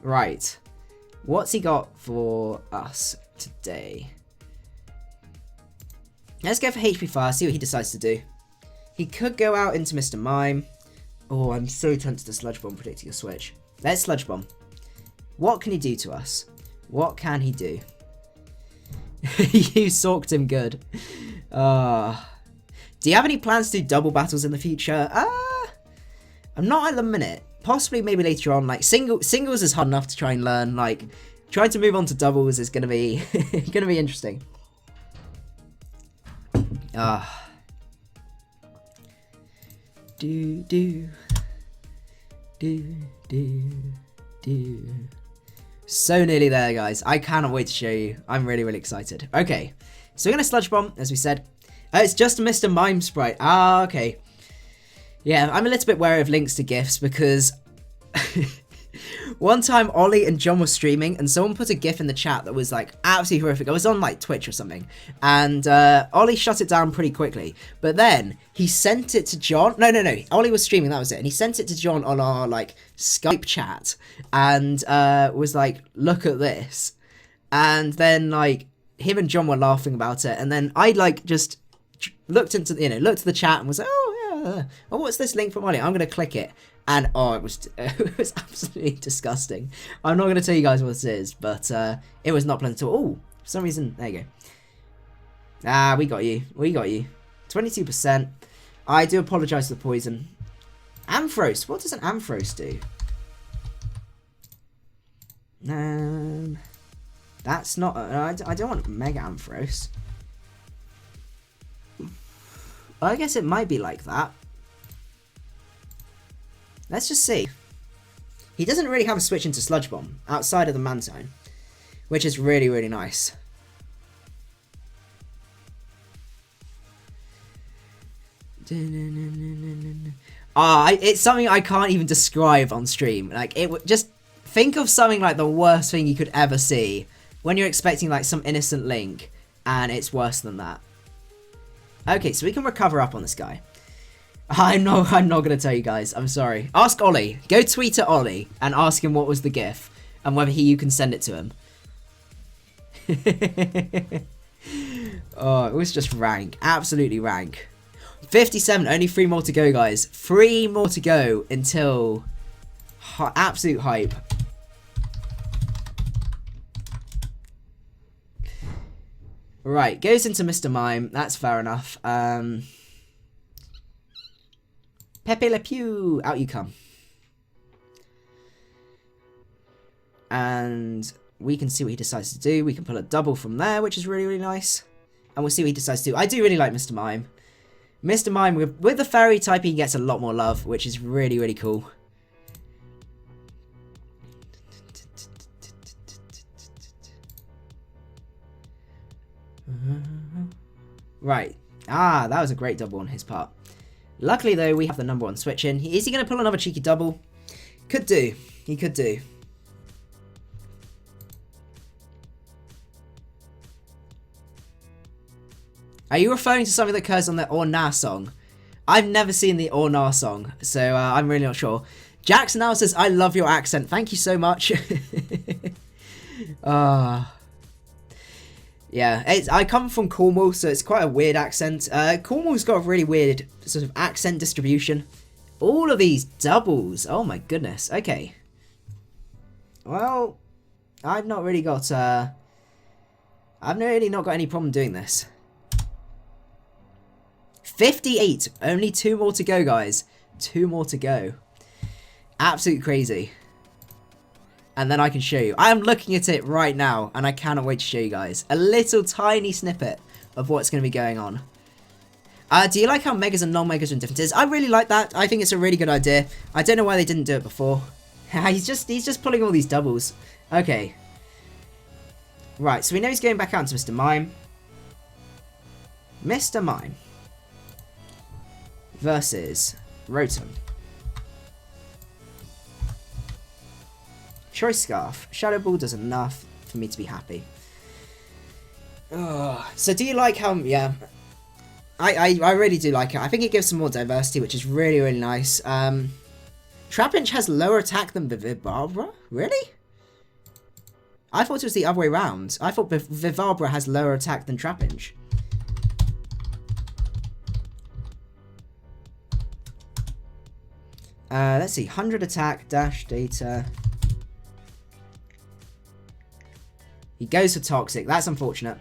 Right. What's he got for us today? Let's go for HP Fire, see what he decides to do. He could go out into Mr. Mime. Oh, I'm so tempted to Sludge Bomb predicting a switch. Let's Sludge Bomb. What can he do to us? What can he do? You sorked him good. Do you have any plans to do double battles in the future? I'm not at the minute. Possibly maybe later on. Like singles is hard enough to try and learn. Like trying to move on to doubles is gonna be gonna be interesting. So nearly there, guys. I cannot wait to show you. I'm really, really excited. Okay, so we're going to Sludge Bomb, as we said. It's just a Mr. Mime sprite. Ah, okay. Yeah, I'm a little bit wary of links to GIFs because one time Ollie and John were streaming and someone put a GIF in the chat that was like absolutely horrific. I was on like Twitch or something, and Ollie shut it down pretty quickly. But then he sent it to John. No. Ollie was streaming, that was it. And he sent it to John on our like Skype chat and was like, look at this. And then like him and John were laughing about it. And then I like just looked into, looked at the chat and was like, oh yeah, oh, what's this link from Ollie? I'm gonna click it, and oh, it was absolutely disgusting. I'm not gonna tell you guys what it is, but it was not pleasant at all. Oh, for some reason, there you go. Ah, we got you, 22%. I do apologise for the poison. Ampharos, what does an Ampharos do? That's not. I don't want Mega Ampharos. I guess it might be like that. Let's just see. He doesn't really have a switch into Sludge Bomb outside of the Mantine, which is really, really nice. It's something I can't even describe on stream. Like, just think of something like the worst thing you could ever see when you're expecting like some innocent link, and it's worse than that. Okay, so we can recover up on this guy. I'm not gonna tell you guys. I'm sorry. Ask Ollie. Go tweet at Ollie and ask him what was the GIF and whether you can send it to him. Oh, it was just rank. Absolutely rank. 57. Only 3 more to go, guys. 3 more to go until absolute hype. Right, goes into Mr. Mime. That's fair enough. Pepe Le Pew, out you come. And we can see what he decides to do. We can pull a double from there, which is really, really nice. And we'll see what he decides to do. I do really like Mr. Mime. Mr. Mime, with the fairy type, he gets a lot more love, which is really, really cool. Right. Ah, that was a great double on his part. Luckily, though, we have the number 1 switch in. Is he going to pull another cheeky double? Could do. He could do. Are you referring to something that occurs on the ORAS song? I've never seen the ORAS song, so I'm really not sure. Jax now says, I love your accent. Thank you so much. Yeah, I come from Cornwall, so it's quite a weird accent. Cornwall's got a really weird sort of accent distribution. All of these doubles. Oh my goodness. Okay. Well, I've not really got not got any problem doing this. 58. Only 2 more to go, guys. 2 more to go. Absolutely crazy. And then I can show you. I am looking at it right now, and I cannot wait to show you guys a little tiny snippet of what's going to be going on. Do you like how megas and non-megas are in differences? I really like that. I think it's a really good idea. I don't know why they didn't do it before. he's just pulling all these doubles. Okay. Right, so we know he's going back out to Mr. Mime. Mr. Mime versus Rotom. Choice Scarf. Shadow Ball does enough for me to be happy. So do you like how... Yeah. I really do like it. I think it gives some more diversity, which is really, really nice. Trapinch has lower attack than Vivarbra? Really? I thought it was the other way around. I thought Vivarbra has lower attack than Trapinch. Let's see. 100 attack, dash, data... He goes for Toxic. That's unfortunate.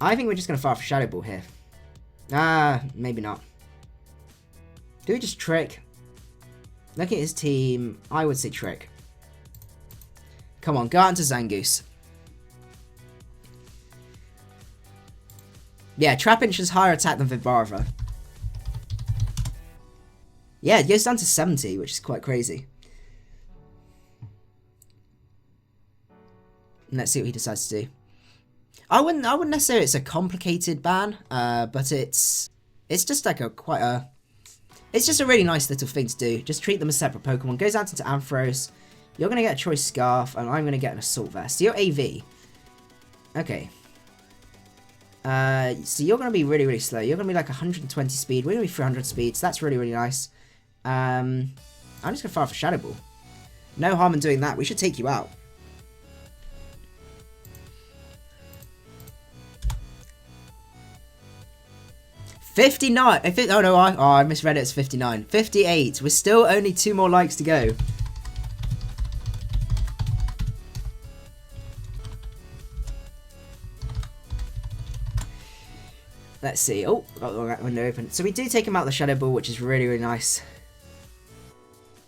I think we're just going to fire for Shadow Ball here. Maybe not. Do we just Trick? Look at his team. I would say Trick. Come on, go out into Zangoose. Yeah, Trapinch has higher attack than Vibbarva. Yeah, it goes down to 70, which is quite crazy. And let's see what he decides to do. I wouldn't necessarily it's a complicated ban, but it's just like it's just a really nice little thing to do. Just treat them as separate Pokemon. Goes out into Ampharos. You're gonna get a Choice Scarf, and I'm gonna get an Assault Vest. So you're AV. Okay. So you're gonna be really, really slow. You're gonna be like 120 speed. We're gonna be 300 speed. So that's really, really nice. I'm just gonna fire for Shadow Ball. No harm in doing that. We should take you out. $59. Oh no, I misread it. It's 59. 58. We're still only 2 more likes to go. Let's see. Oh, got the window open. So we do take him out the Shadow Ball, which is really, really nice.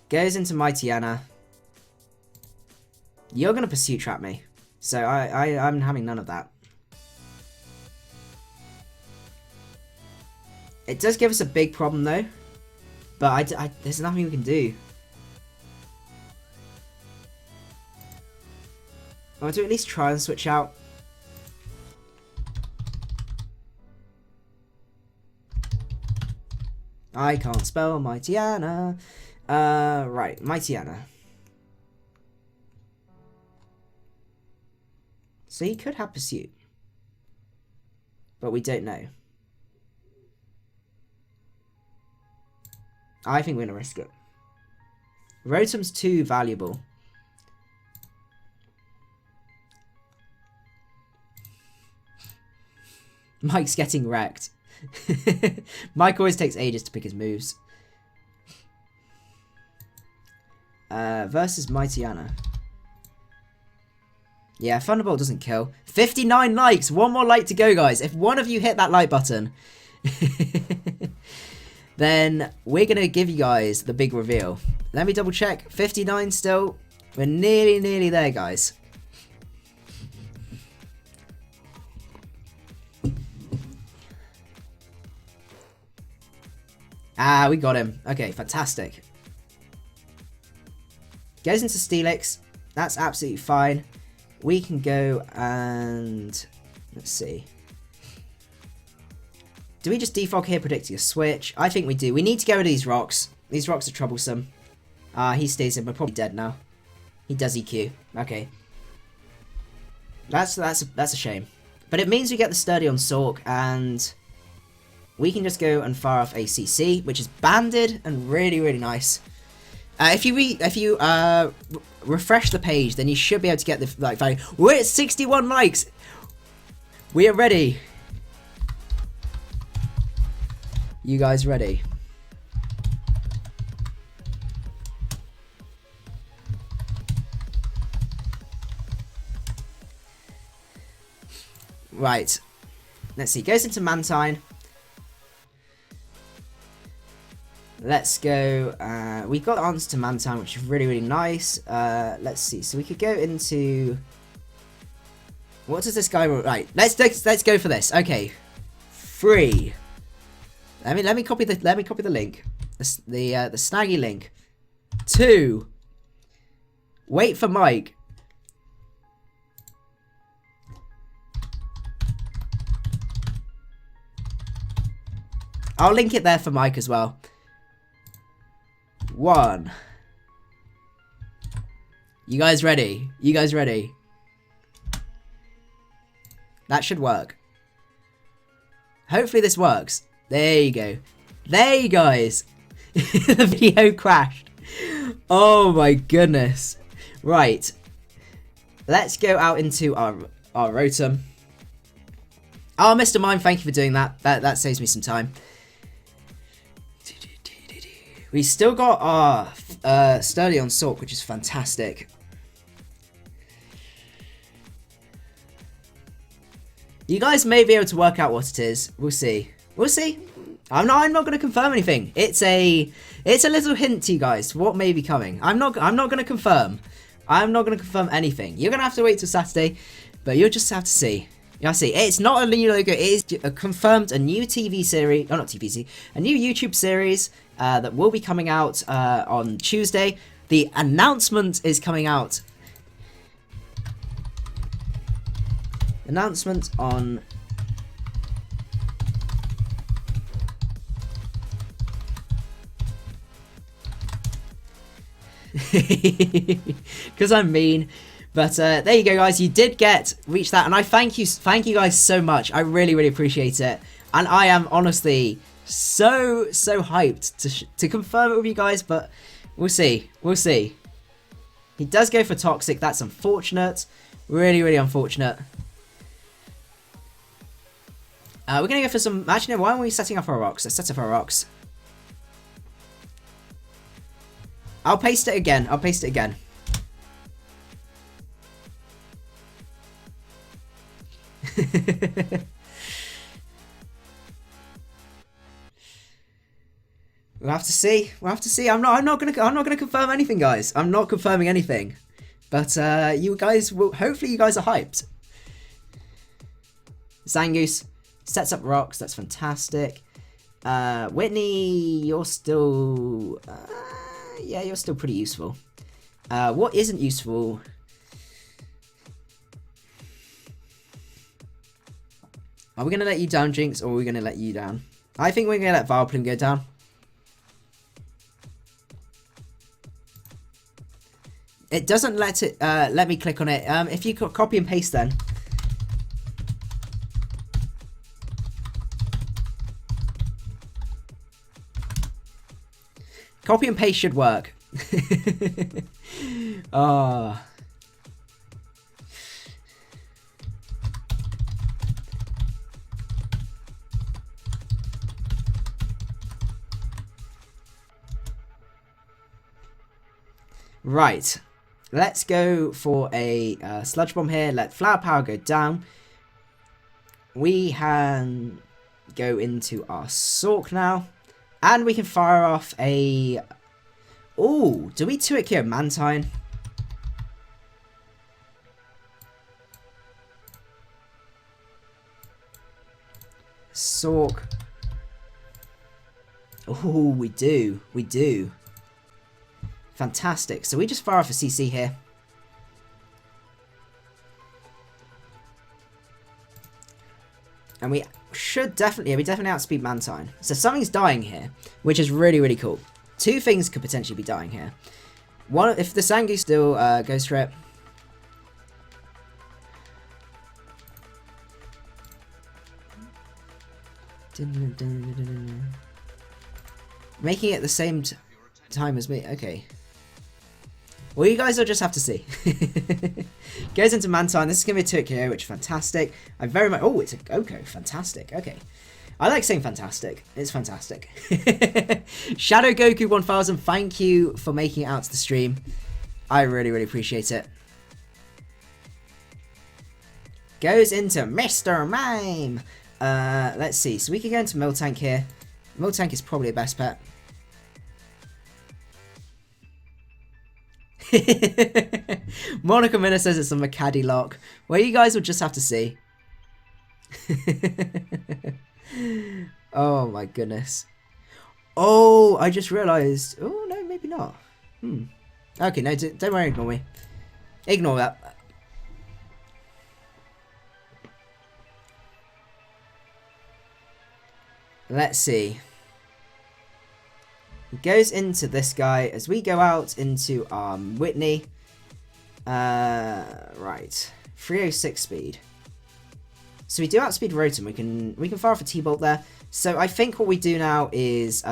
Goes into Mightyena. You're going to Pursuit Trap me. So I'm having none of that. It does give us a big problem though. But there's nothing we can do. I want to at least try and switch out. I can't spell Mightyena. Right, Mightyena. So he could have Pursuit. But we don't know. I think we're going to risk it. Rotom's too valuable. Mike's getting wrecked. Mike always takes ages to pick his moves. Versus Mightyena. Yeah, Thunderbolt doesn't kill. 59 likes! 1 more like to go, guys. If one of you hit that like button, then we're going to give you guys the big reveal. Let me double check. 59 still. We're nearly there, guys. Ah, we got him. Okay, fantastic. Goes into Steelix. That's absolutely fine. We can go and... let's see. Do we just defog here, predicting a switch? I think we do. We need to get rid of these rocks. These rocks are troublesome. He stays in. We're probably dead now. He does EQ. Okay. That's a shame. But it means we get the Sturdy on Sork, and we can just go and fire off ACC, which is banded and really, really nice. If you refresh the page, then you should be able to get the value. We're at 61 likes. We are ready. You guys ready? Right. Let's see. Goes into Mantine. Let's go. We've got answer to Mantine, which is really, really nice. Let's see. So we could go into. What does this guy want? Right. Let's go for this. Okay. 3. Let me copy the link. The snaggy link. 2. Wait for Mike. I'll link it there for Mike as well. 1. You guys ready? You guys ready? That should work. Hopefully this works. There you go. There you guys. The video crashed. Oh my goodness. Right. Let's go out into our Rotom. Oh, Mr. Mime, thank you for doing that. That saves me some time. We still got our Sturdy on Sork, which is fantastic. You guys may be able to work out what it is. We'll see. We'll see. I'm not going to confirm anything. It's a little hint to you guys what may be coming. I'm not going to confirm. I'm not going to confirm anything. You're going to have to wait till Saturday, but you'll just have to see. You'll see. It's not a new logo. It is confirmed a new TV series. Oh, not TV series. A new YouTube series that will be coming out on Tuesday. The announcement is coming out Announcement on... Because I'm mean. But there you go, guys. You did reach that, and I thank you guys so much. I really appreciate it, and I am honestly so hyped to confirm it with you guys. But we'll see. He does go for toxic. That's unfortunate. Really unfortunate. We're gonna go for some. Actually, no, why aren't we setting up our rocks? Let's set up our rocks. I'll paste it again. We'll have to see. I'm not gonna confirm anything, guys. I'm not confirming anything. But you guys will. Hopefully, you guys are hyped. Zangoose sets up rocks. That's fantastic. Whitney, you're still. Yeah, you're still pretty useful. What isn't useful? Are we going to let you down, Jinx, or are we going to let you down? I think we're going to let Vileplume go down. It doesn't let me click on it. If you could copy and paste then. Copy and paste should work. Oh. Right. Let's go for a sludge bomb here. Let flower power go down. We can go into our Sork now. And we can fire off a... Ooh, do we 2-hit KO Mantine? Sork. Ooh, we do. Fantastic. So we just fire off a CC here. And we should definitely, we definitely outspeed Mantine. So something's dying here, which is really cool. Two things could potentially be dying here. One, if the Zangoose still goes for it. Making it the same time as me. Okay. Well, you guys will just have to see. Goes into Mantine. This is going to be a 2-hit KO, which is fantastic. I very much... Oh, it's a Goko. Fantastic. Okay. I like saying fantastic. It's fantastic. Shadow Goku 1000, thank you for making it out to the stream. I really appreciate it. Goes into Mr. Mime. Let's see. So we can go into Miltank here. Miltank is probably the best bet. Monica Minna says it's a macadii lock. Well, you guys will just have to see. Oh my goodness. Oh, I just realised. Oh no, maybe not. Okay, no, don't worry, ignore me. Ignore that. Let's see. It goes into this guy as we go out into Whitney. Right. 306 speed. So we do outspeed Rotom. We can fire off a T-Bolt there. So I think what we do now is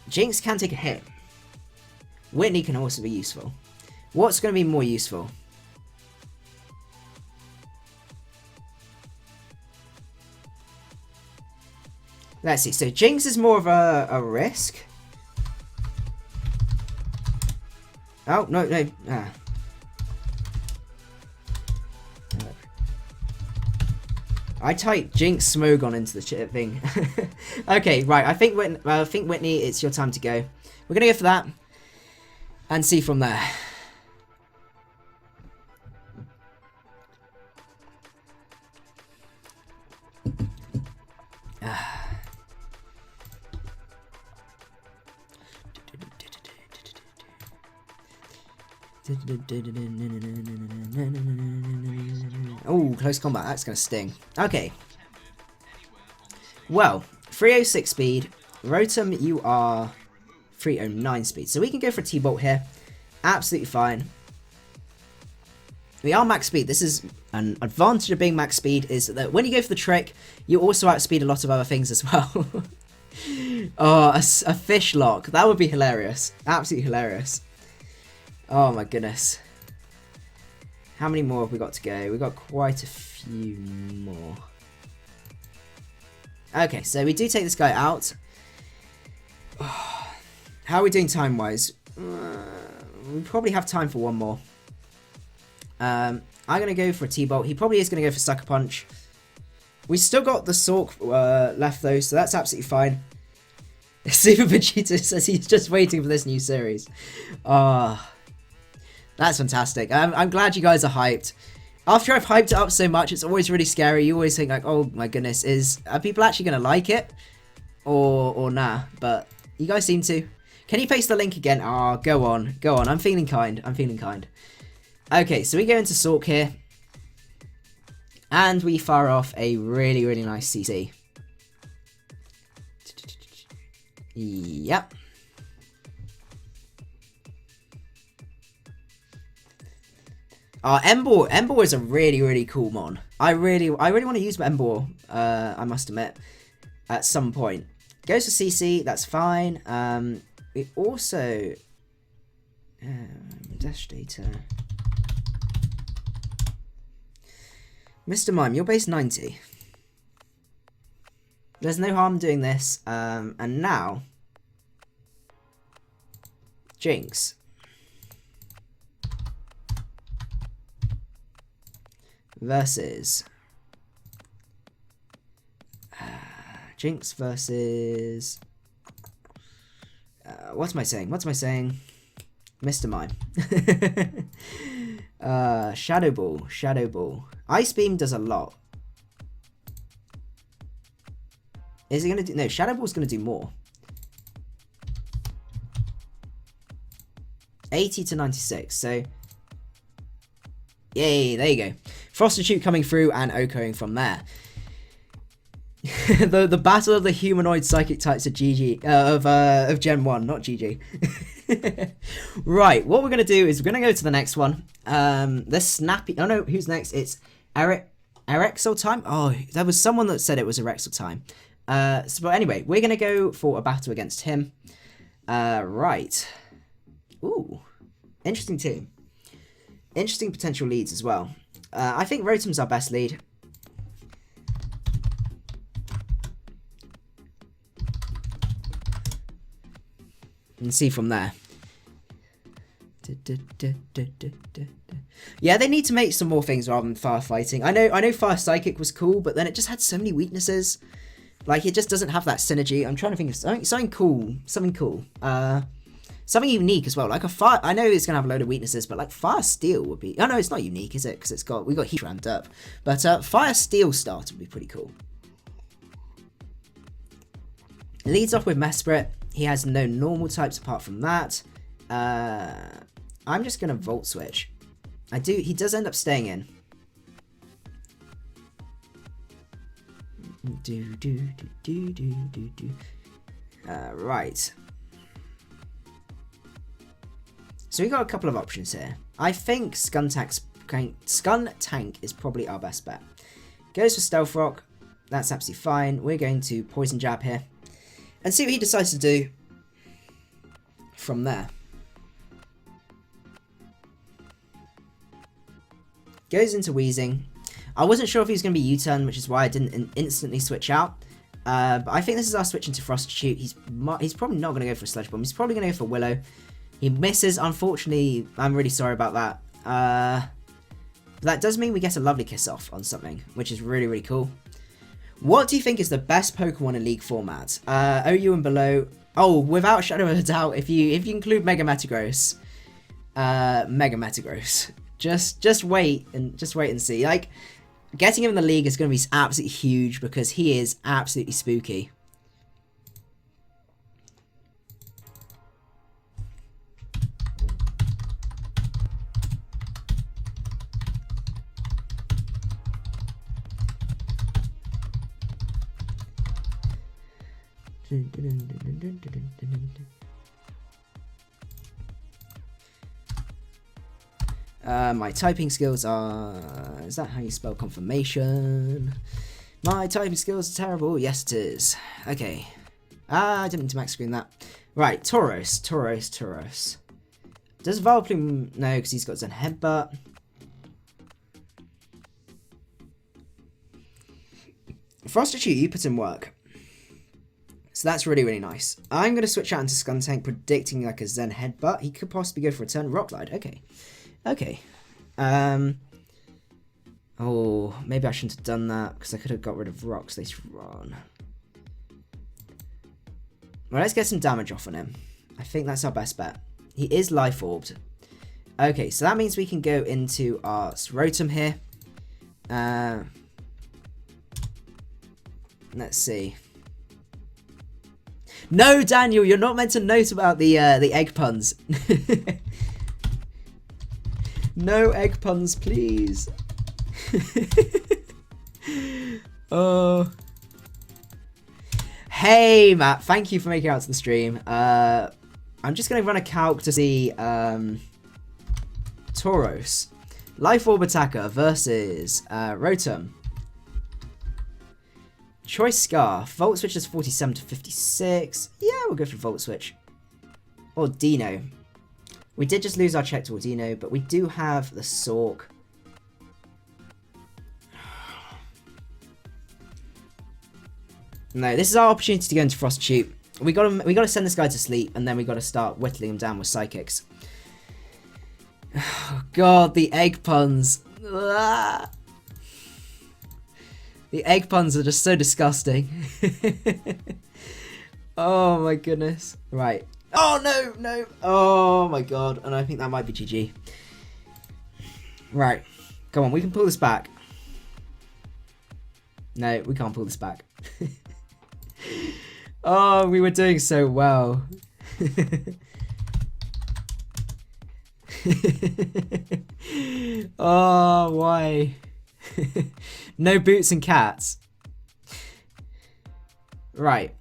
Jinx can take a hit. Whitney can also be useful. What's going to be more useful? Let's see. So Jinx is more of a risk. Oh, no. Ah. I typed Jinx Smogon into the shit thing. Okay, right. I think Whitney, it's your time to go. We're going to go for that. And see from there. Oh, close combat. That's going to sting. Okay. Well, 306 speed. Rotom, you are 309 speed. So we can go for a T-Bolt here. Absolutely fine. We are max speed. This is an advantage of being max speed, is that when you go for the trick, you also outspeed a lot of other things as well. Oh, a fish lock. That would be hilarious. Absolutely hilarious. Oh my goodness. How many more have we got to go? We've got quite a few more. Okay, so we do take this guy out. How are we doing time-wise? We probably have time for one more. I'm going to go for a T-Bolt. He probably is going to go for Sucker Punch. We still got the Sork left though, so that's absolutely fine. Super Vegeta says he's just waiting for this new series. That's fantastic. I'm glad you guys are hyped. After I've hyped it up so much, it's always really scary. You always think like, oh my goodness, are people actually going to like it? Or nah, but you guys seem to. Can you paste the link again? Oh, go on. Go on. I'm feeling kind. I'm feeling kind. Okay, so we go into Sork here. And we fire off a really, really nice CC. Yep. Emboar is a really, really cool mon. I really want to use Emboar, I must admit, at some point. Goes for CC, that's fine. We also... dash data... Mr. Mime, you're base 90. There's no harm doing this. And now... Jinx. Versus... Jinx versus... what am I saying? What am I saying? Mr. Mime. Shadow Ball. Shadow Ball. Ice Beam does a lot. Is it going to do... No, Shadow Ball's going to do more. 80 to 96, so... Yay, there you go. Prostitute coming through and Okoing from there. the battle of the humanoid psychic types of GG of Gen 1, not GG. Right, what we're gonna do is we're gonna go to the next one. This snappy. Oh no, who's next? It's Erexel time. Oh, there was someone that said it was Erexel time. But anyway, we're gonna go for a battle against him. Right. Ooh, interesting team. Interesting potential leads as well. I think Rotom's our best lead. And see from there. Yeah, they need to make some more things rather than fire fighting. I know fire psychic was cool, but then it just had so many weaknesses. Like, it just doesn't have that synergy. I'm trying to think of something cool. Something cool. Something unique as well. Like a fire... I know it's going to have a load of weaknesses, but like fire steel would be... Oh no, it's not unique, is it? Because we got heat ramped up. But fire steel starter would be pretty cool. Leads off with Mesprit. He has no normal types apart from that. I'm just going to Volt Switch. He does end up staying in. Right. So we got a couple of options here. I think Skuntank is probably our best bet. Goes for Stealth Rock. That's absolutely fine. We're going to Poison Jab here. And see what he decides to do from there. Goes into Wheezing. I wasn't sure if he was going to be U-turn, which is why I didn't instantly switch out. But I think this is our switch into Prostitute. He's probably not going to go for a Sludge Bomb. He's probably going to go for Willow. He misses, unfortunately. I'm really sorry about that. That does mean we get a lovely Kiss Off on something, which is really, really cool. What do you think is the best Pokemon in League format? OU and below. Oh, without a shadow of a doubt, if you include Mega Metagross. Mega Metagross. Just wait and see. Like, getting him in the league is going to be absolutely huge because he is absolutely spooky. My typing skills are... Is that how you spell confirmation? My typing skills are terrible. Yes, it is. Okay. I didn't mean to max screen that. Right, Tauros. Does Vileplume... No, because he's got Zen Headbutt. Frostachute, you put in work. So that's really, really nice. I'm going to switch out into Skuntank, predicting like a Zen Headbutt. He could possibly go for a turn Rock Slide. Okay. Okay. Oh, maybe I shouldn't have done that, because I could have got rid of Rocks later on. Well, let's get some damage off on him. I think that's our best bet. He is Life Orbed. Okay, so that means we can go into our Rotom here. Let's see. No, Daniel, you're not meant to note about the egg puns. No egg puns, please. Oh. Hey, Matt. Thank you for making it out to the stream. I'm just going to run a calc to see Tauros. Life Orb Attacker versus Rotom. Choice Scarf. Volt Switch is 47 to 56. Yeah, we'll go for Volt Switch. Or Dino. We did just lose our check to Dino, but we do have the Sork. No, this is our opportunity to go into Frostachute. We gotta send this guy to sleep, and then we gotta start whittling him down with Psychics. Oh god, the egg puns. Ah. The egg puns are just so disgusting. Oh my goodness. Right. Oh no, no. Oh my god. And I think that might be GG. Right. Come on, we can pull this back. No, we can't pull this back. Oh, we were doing so well. Oh, why? No boots and cats. Right.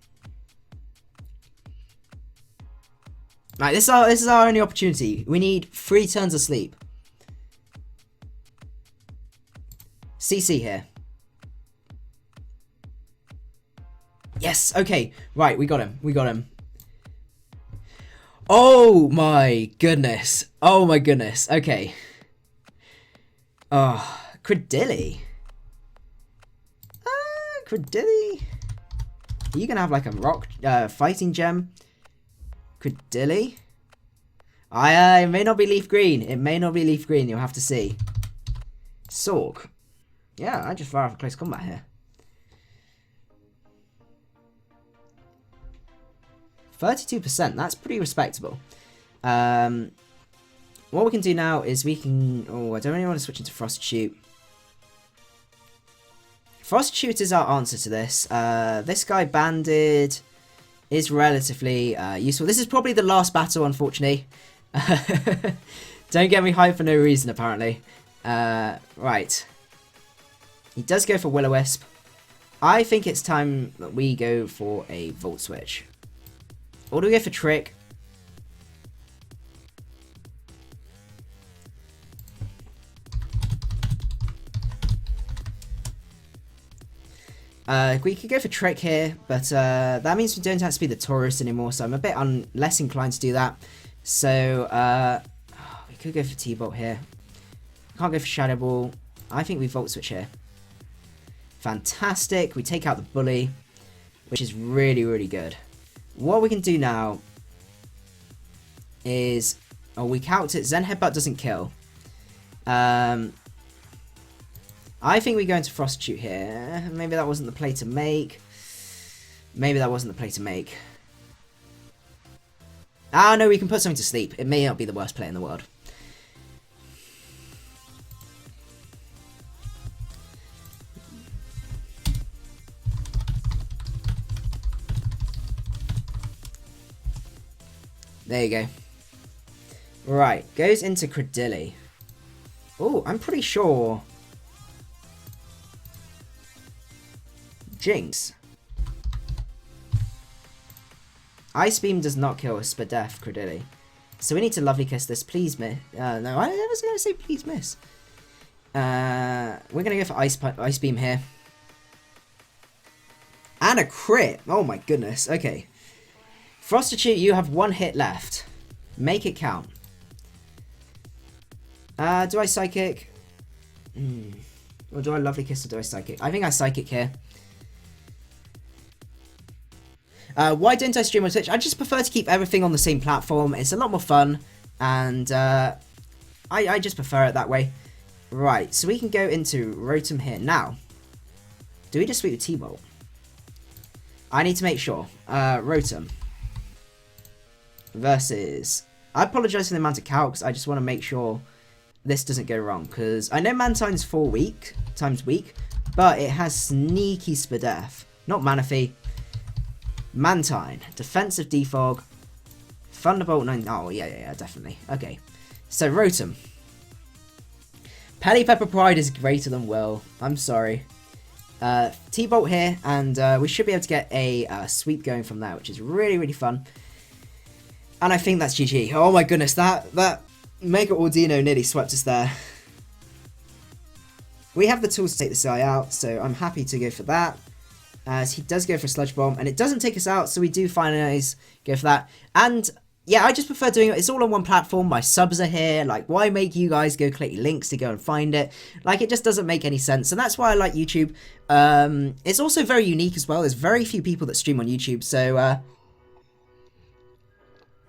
Right, this is our only opportunity. We need 3 turns of sleep. CC here. Yes, okay. Right, we got him. We got him. Oh my goodness. Oh my goodness. Okay. Oh, Credilli. Credilli. Are you gonna have like a rock fighting gem? Credilli? It may not be leaf green. It may not be leaf green. You'll have to see. Sork. Yeah, I just fire off a close combat here. 32%. That's pretty respectable. What we can do now is we can... Oh, I don't really want to switch into Frostachute. Frostachute is our answer to this. This guy banded is relatively useful. This is probably the last battle, unfortunately. Don't get me hyped for no reason, apparently. Right. He does go for Will-O-Wisp. I think it's time that we go for a Volt Switch. Or do we go for Trick? We could go for Trick here, but that means we don't have to be the Tauros anymore, so I'm a bit less inclined to do that. So, we could go for T-Bolt here. Can't go for Shadow Ball. I think we Volt Switch here. Fantastic. We take out the Bully, which is really, really good. What we can do now is... Oh, we count it. Zen Headbutt doesn't kill. I think we go into Frostachute here. Maybe that wasn't the play to make. Maybe that wasn't the play to make. Ah, no, we can put something to sleep. It may not be the worst play in the world. There you go. Right, goes into Credilli. Oh, I'm pretty sure... Jinx. Ice Beam does not kill Spadef, Credilli. So we need to lovely kiss this. Please miss. No, I was going to say please miss. We're going to go for Ice Beam here. And a crit. Oh my goodness. Okay. Frostitute, you have 1 hit left. Make it count. Do I Psychic? Or do I lovely kiss or do I Psychic? I think I Psychic here. Why don't I stream on Twitch? I just prefer to keep everything on the same platform. It's a lot more fun. And I just prefer it that way. Right, so we can go into Rotom here. Now, do we just sweep the T-Bolt? I need to make sure. Rotom versus... I apologise for the amount of calcs. I just want to make sure this doesn't go wrong. Because I know Mantine's 4 times weak. But it has sneaky Spadef. Not Manaphy. Mantine. Defensive Defog. Thunderbolt 9. Oh, yeah, definitely. Okay. So, Rotom. Pelipepper Pride is greater than Will. I'm sorry. T-Bolt here, and we should be able to get a sweep going from there, which is really, really fun. And I think that's GG. Oh my goodness, that Mega Audino nearly swept us there. We have the tools to take this guy out, so I'm happy to go for that. As he does go for a Sludge Bomb, and it doesn't take us out, so we do finally go for that. And yeah, I just prefer doing it. It's all on one platform. My subs are here. Like, why make you guys go click links to go and find it? Like, it just doesn't make any sense. And that's why I like YouTube. It's also very unique as well. There's very few people that stream on YouTube. So,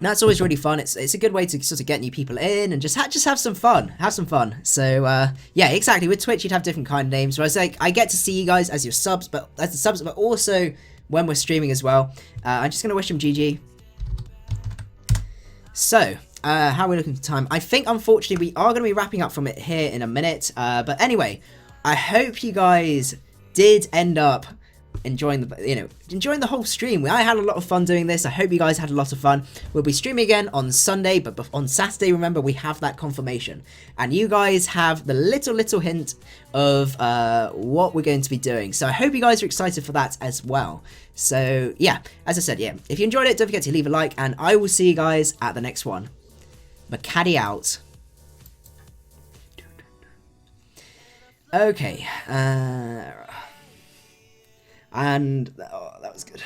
that's always really fun. It's a good way to sort of get new people in and just have some fun. Have some fun. So, yeah, exactly. With Twitch, you'd have different kind of names. Whereas, like, I get to see you guys as your subs, but also when we're streaming as well. I'm just going to wish them GG. So, how are we looking for time? I think, unfortunately, we are going to be wrapping up from it here in a minute. But anyway, I hope you guys did end up enjoying the whole stream. I had a lot of fun doing this. I hope you guys had a lot of fun. We'll be streaming again on Sunday, but on Saturday, remember, we have that confirmation. And you guys have the little hint of what we're going to be doing. So I hope you guys are excited for that as well. So yeah, as I said, yeah, if you enjoyed it, don't forget to leave a like, and I will see you guys at the next one. Macadii out. Okay, and oh, that was good.